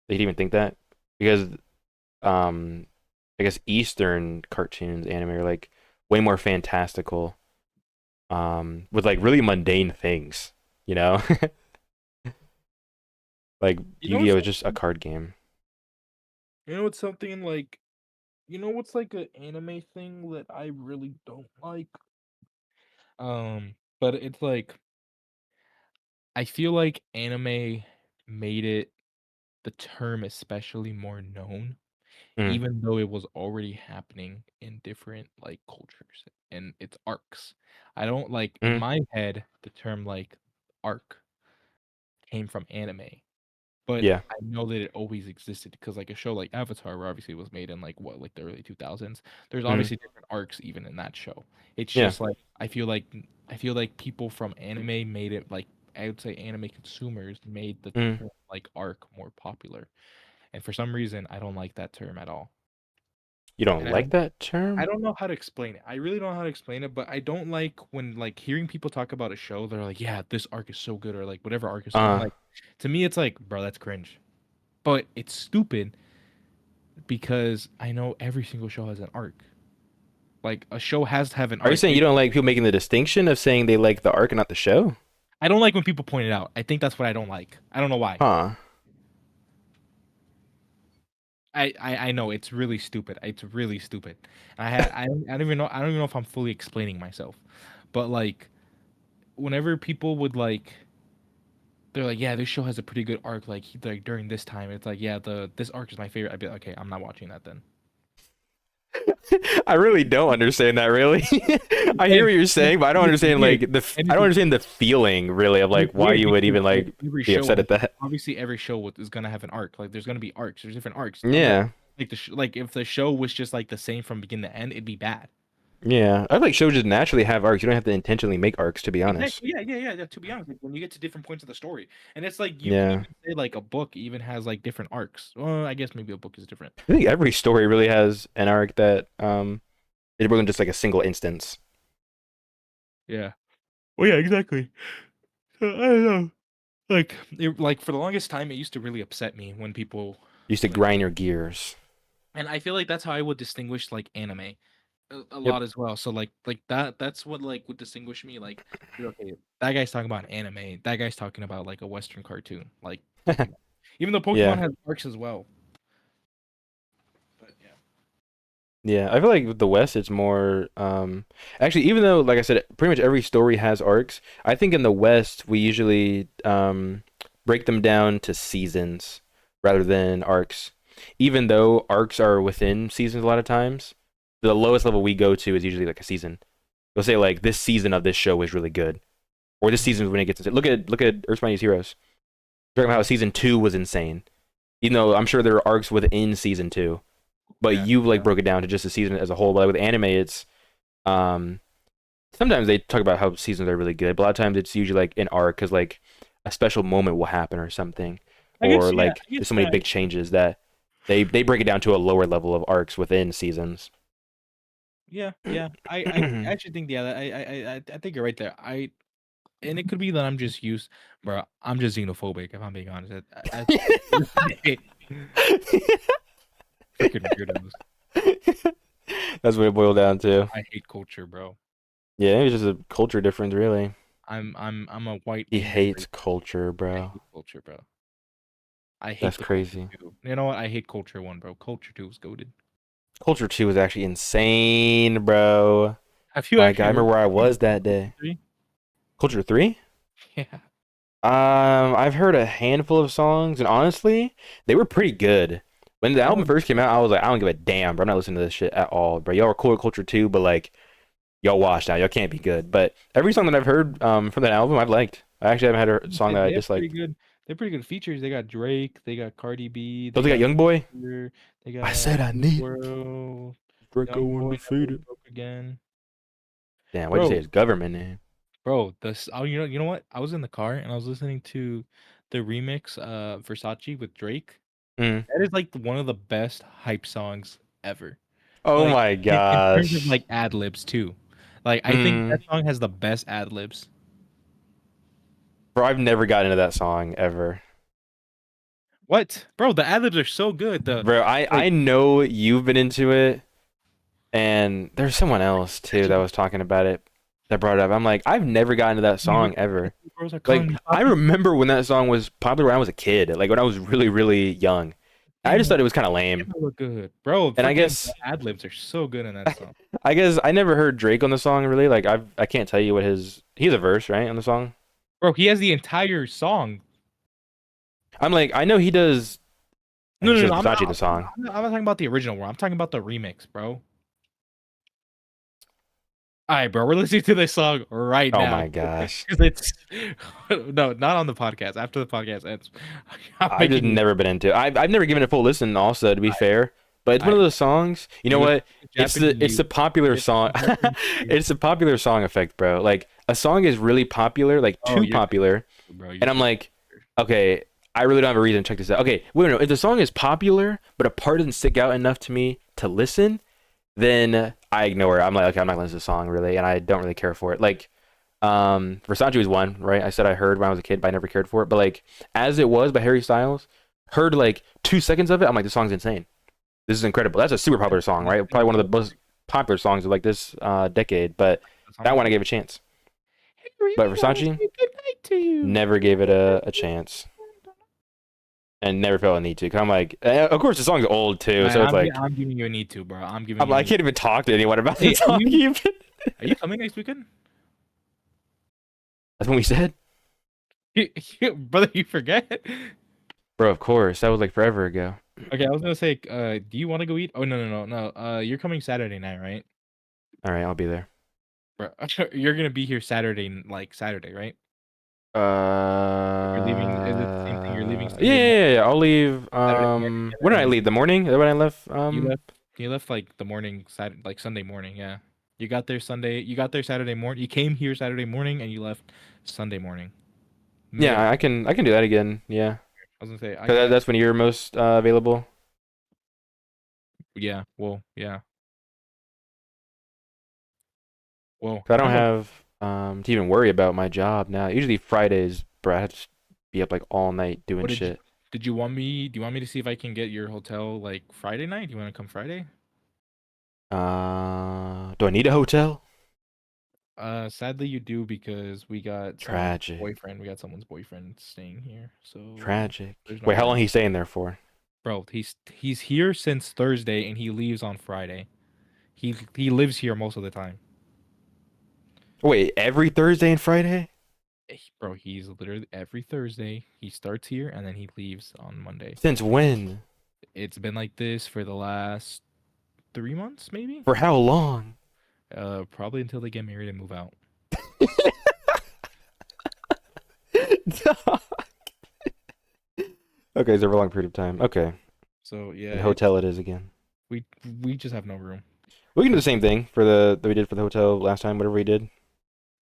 That you'd even think that. Because um I guess Eastern cartoons, anime are like way more fantastical. With like really mundane things, you know? Like You know what's Yu-Gi-Oh is just a card game. you know what's something like you know what's like an anime thing that I really don't like. But it's like I feel like anime made it the term especially more known, Mm, even though it was already happening in different like cultures and it's arcs. I don't like in mm, my head the term like arc came from anime, but yeah. I know that it always existed because like a show like Avatar, where obviously it was made in like what like the early 2000s. There's Mm, obviously different arcs even in that show. It's yeah. just like I feel like people from anime made it like I would say anime consumers made the Mm. term like arc more popular. And for some reason, I don't like that term at all. You don't And like that I term? don't know how to explain it. I really don't know how to explain it, but I don't like when like hearing people talk about a show, they're like, "Yeah, this arc is so good," or like whatever arc is. I'm Uh, like, to me, it's like, bro, that's cringe. But it's stupid because I know every single show has an arc. Like a show has to have an are you arc. saying you don't like people making the distinction of saying they like the arc and not the show? I don't like when people point it out. I think that's what I don't like. I don't know why. Huh. I know it's really stupid. It's really stupid. I don't even know if I'm fully explaining myself. But like whenever people would like they're like, yeah, this show has a pretty good arc. Like during this time, it's like, yeah, the this arc is my favorite. I'd be like, okay, I'm not watching that then. I really don't understand that really. I hear And what you're saying, but I don't it's understand weird. like And I it's don't understand the feeling really of and like it's why weird you would because even like like every be show upset at that. obviously every show is gonna have an arc. Like there's gonna be arcs. There's different arcs. Unless Yeah. like like if the show was just like the same from beginning to end, it'd be bad. Yeah. I feel like shows just naturally have arcs. You don't have to intentionally make arcs to be honest. Exactly. Yeah. To be honest, like when you get to different points of the story, and it's like you can Yeah. even say like a book even has like different arcs. Well, I guess maybe a book is different. I think every story really has an arc that it wasn't just like a single instance. Yeah. Well, yeah, exactly. So, I don't know. Like for the longest time, it used to really upset me when people You used to like, grind your gears. and I feel like that's how I would distinguish like anime a Yep. lot as well. So like that's what like would distinguish me. Like, okay, that guy's talking about anime. That guy's talking about like a Western cartoon, like Pokemon. Even though Pokemon Yeah. has arcs as well. But yeah. Yeah. I feel like with the West it's more actually even though like I said pretty much every story has arcs, I think in the West we usually break them down to seasons rather than arcs. Even though arcs are within seasons a lot of times, the lowest level we go to is usually like a season. They'll say like this season of this show is really good. Or this Mhm. season when it gets insane. Look at Earth's Mightiest Heroes. Talking about how season two was insane. Even though I'm sure there are arcs within season two, but Yeah. you like Yeah. broke it down to just the season as a whole. But like with anime, it's um sometimes they talk about how seasons are really good, but a lot of times it's usually like an arc because like a special moment will happen or something, I guess or yeah. like there's so many big changes that they break it down to a lower level of arcs within seasons. Yeah. I actually think yeah. I think you're right there. And it could be that I'm just used, bro. I'm just xenophobic if I'm being honest. Freaking weirdos. That's what it boiled down to. I hate culture, bro. Yeah, it's just a culture difference, really. I'm a white He angry hates racist. culture, I bro. hate culture, bro. I hate That's the culture crazy. too. You know what? I hate culture one, bro. Culture two is goaded. Culture 2 was actually insane, bro. Have you My God, I actually remember heard where I any was that Culture day. 3? Culture 3? Yeah. I've heard a handful of songs, and honestly, they were pretty good. When the album Bro, first came out, I was like, I don't give a damn, bro. I'm not listening to this shit at all, bro. Y'all are cool at Culture 2, but like, y'all washed out. Y'all can't be good. But every song that I've heard from that album, I've liked. I actually haven't had a song that I they have pretty disliked. good. They have pretty good features. They got Drake. They got Cardi B. Don't They they got got Young Boy? Future, they I got said I Juice need WRLD, Young Draco Boy, Never undefeated. Broke Again. Damn, why'd you say Bro, his government name? this. Oh, you know what? I was in the car and I was listening to the remix, Versace with Drake. Mm. That is like one of the best hype songs ever. Oh Like my in terms of gosh. like ad libs too. Like I think that Mm. song has the best ad libs. Bro, I've never gotten into that song ever. What, bro? The ad libs are so good. The Bro, I like I know you've been into it, and there's someone else too that actually, was talking about it that brought it up. I'm like, I've never gotten to that you song ever. girls are calling Like, me I papi. remember when that song was popular when I was a kid, like when I was really, really young. I just Damn, thought it was kind of lame. they look good, bro. And Freaking ad libs are so good in that song. I guess I never heard Drake on the song really. Like I can't tell you what he's a verse, right, on the song. Bro, he has the entire song. I'm like, I know he does. No, He no, says no. I'm Versace in the not. song. I'm not talking about the original one. I'm talking about the remix, bro. All right, bro. We're listening to this song right Oh now my gosh. because it's no, not on the podcast. After the podcast ends, I'm I've just making you. never been into it. I've never given it a full listen also, to be fair. But it's one I of those songs, you know you listen what? to It's the Japanese. popular You listen song. to Japanese. It's the popular song effect, bro. Like a song is really popular, like Oh, too popular, bro. You're and I'm such. like, okay, I really don't have a reason to check this out. Okay, wait, no, if the song is popular, but a part doesn't stick out enough to me to listen, then I ignore it. I'm like, okay, I'm not listening to the song really, and I don't really care for it. Like, Versace was one, right? I said I heard when I was a kid, but I never cared for it. But like, as it was by Harry Styles, heard like 2 seconds of it, I'm like, this song's insane. This is incredible. That's a super popular song, right? Probably one of the most popular songs of like this decade. But That's how that much. one I gave a chance. Hey, we But wanna Versace say good night to you. never gave it a chance, and never felt a need to. 'Cause I'm like, of course the song's old too, Alright, so it's like, I'm giving you a need to, bro. I'm giving I'm you a like, I need. can't even talk to anyone about Hey, the song even. are you coming next weekend? That's what we said, Brother, you forget? bro. Of course, that was like forever ago. Okay, I was gonna say, do you want to go eat? Oh, no, no, no, no. You're coming Saturday night, right? All right, I'll be there. Bro, you're gonna be here Saturday, like Saturday, right? You're leaving. Is it the same thing? You're leaving Yeah, Sunday yeah, morning, yeah, yeah. I'll leave. Saturday, When did I and leave? The morning? Is that when I left? you left. You left like the morning, Saturday, like Sunday morning. Yeah, you got there Sunday. You got there Saturday morning. You came here Saturday morning, and you left Sunday morning. Mid Yeah, I afternoon. can do that again. Yeah, I was gonna say I 'cause got. that's when you're most available. Yeah. Well. Yeah. Well. 'Cause I I don't don't know. have to even worry about my job now. Usually Fridays, bro, I have to be up like all night doing What did you? shit. Did you want me? Do you want me to see if I can get your hotel like Friday night? Do you want to come Friday? Do I need a hotel? Sadly you do because we got someone's Tragic, boyfriend. We got someone's boyfriend staying here, so tragic. there's no Wait, how long room. he staying there for? Bro, he's here since Thursday and he leaves on Friday. He lives here most of the time. Wait, every Thursday and Friday? Bro, he's literally every Thursday. He starts here and then he leaves on Monday. Since when? It's been like this for the last 3 months, maybe. For how long? Probably until they get married and move out. Okay, so for a long period of time. Okay, So yeah, and it's hotel it is again. we we just have no room. We can do the same thing for the that we did for the hotel last time, whatever we did.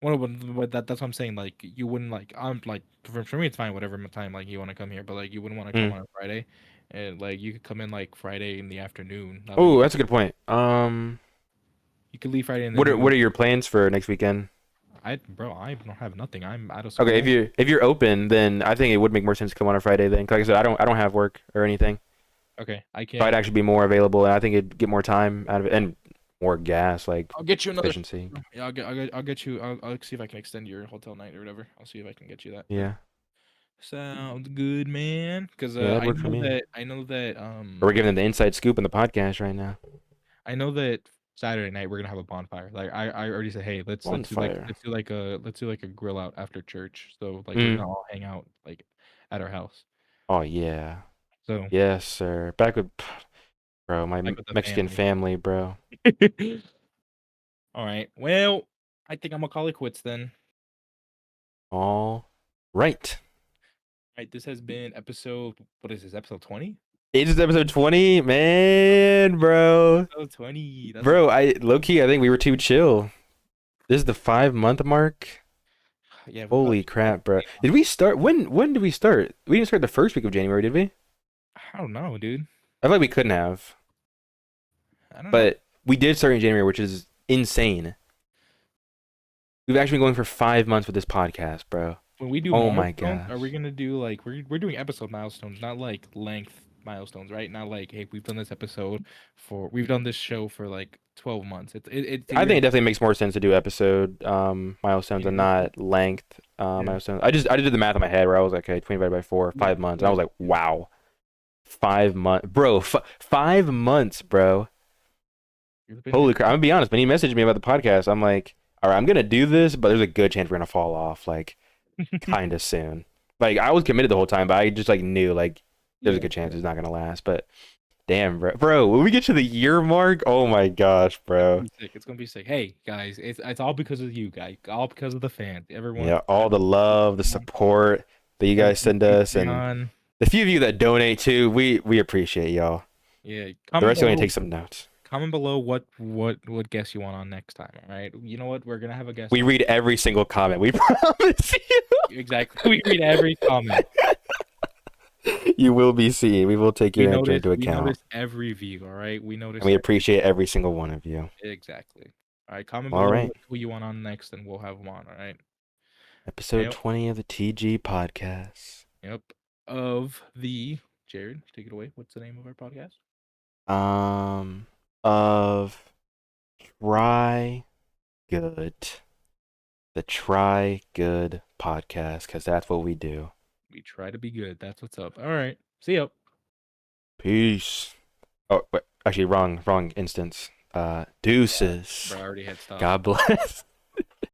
Well, but that's what I'm saying. Like, you wouldn't like. I'm like, for me, it's fine. Whatever time like you want to come here, but like, you wouldn't want to come Mm. on a Friday, and like, you could come in like Friday in the afternoon. That way, Oh, that's a good point. you could leave Friday and then what are you. your plans for next weekend? I don't have nothing. I'm out of Okay, school. if you're open, then I think it would make more sense to come on a Friday then. 'Cause like I said, I don't have work or anything, Okay, I so I'd can. actually be more available, and I think it'd get more time out of it and more gas, like I'll get you another. efficiency. Yeah, I'll get you. I'll see if I can extend your hotel night or whatever. I'll see if I can get you that. Yeah, Sounds good, man. Because yeah, that'd work for me. I know that Or we're giving them the inside scoop in the podcast right now. I know that Saturday night we're gonna have a bonfire. Like I already said, hey, Bonfire. let's do like a grill out after church. So like we're Mm. gonna all hang out like at our house. Oh yeah. So Yes, sir. Back with bro, my like with the Mexican family. family, bro. All right. Well, I think I'm gonna call it quits then. All right. All right. This has been episode. What is this? Episode 20? It is episode 20, man, bro. Episode 20. That's what. Bro, I low key, I think we were too chill. This is the 5 month mark. Yeah, we probably Holy should call it crap, bro. 8 Did months. we start when did we start? We didn't start the first week of January, did we? I don't know, dude. I feel like we couldn't have. I don't know. But we did start in January, which is insane. We've actually been going for 5 months with this podcast, bro. When we do Oh my milestones, are we gosh. gonna do like we're doing episode milestones, not like length milestones, right? Not like, hey, we've done this episode for we've done this show for like 12 months. It's I you're think gonna it definitely makes more sense to do episode milestones and anniversary. not length Yeah. milestones. I did the math in my head where I was like, okay, 20 divided by 4, Yeah. 5 months. And I was So like, wow, 5 months, bro, 5 months, bro. you've been here. Holy crap! I'm gonna be honest. When he messaged me about the podcast, I'm like, all right, I'm gonna do this, but there's a good chance we're gonna fall off, like, kind of soon. Like, I was committed the whole time, but I just like knew like there's a Yeah. good chance it's not gonna last. But damn, bro, when we get to the year mark, oh my gosh, It's gonna bro. be sick. It's gonna be sick. Hey guys, it's all because of you guys. All because of the fans. Yeah, all the love, the support that you guys Everyone send keep us, me and on. the few of you that donate too, we appreciate y'all. Yeah. The Comment rest of you below. take some notes. Comment below what guest you want on next time. All right. You know what? We're gonna have a guest We on. read every single comment. We promise you. Exactly. We read every comment. You will be seen. We will take your answer into We account. notice every view, all right? We And notice we appreciate every single one of you. exactly. All right, comment All below right. who you want on next and we'll have them on, all right? Episode Yep. 20 of the TG podcast. Yep. Of the Jared, take it away. What's the name of our podcast? Of Try Good. The Try Good podcast, because that's what we do. We try to be good. That's what's up. All right. See ya. Peace. Oh, wait, actually, wrong instance. Deuces. Bro, I already had stopped. God bless.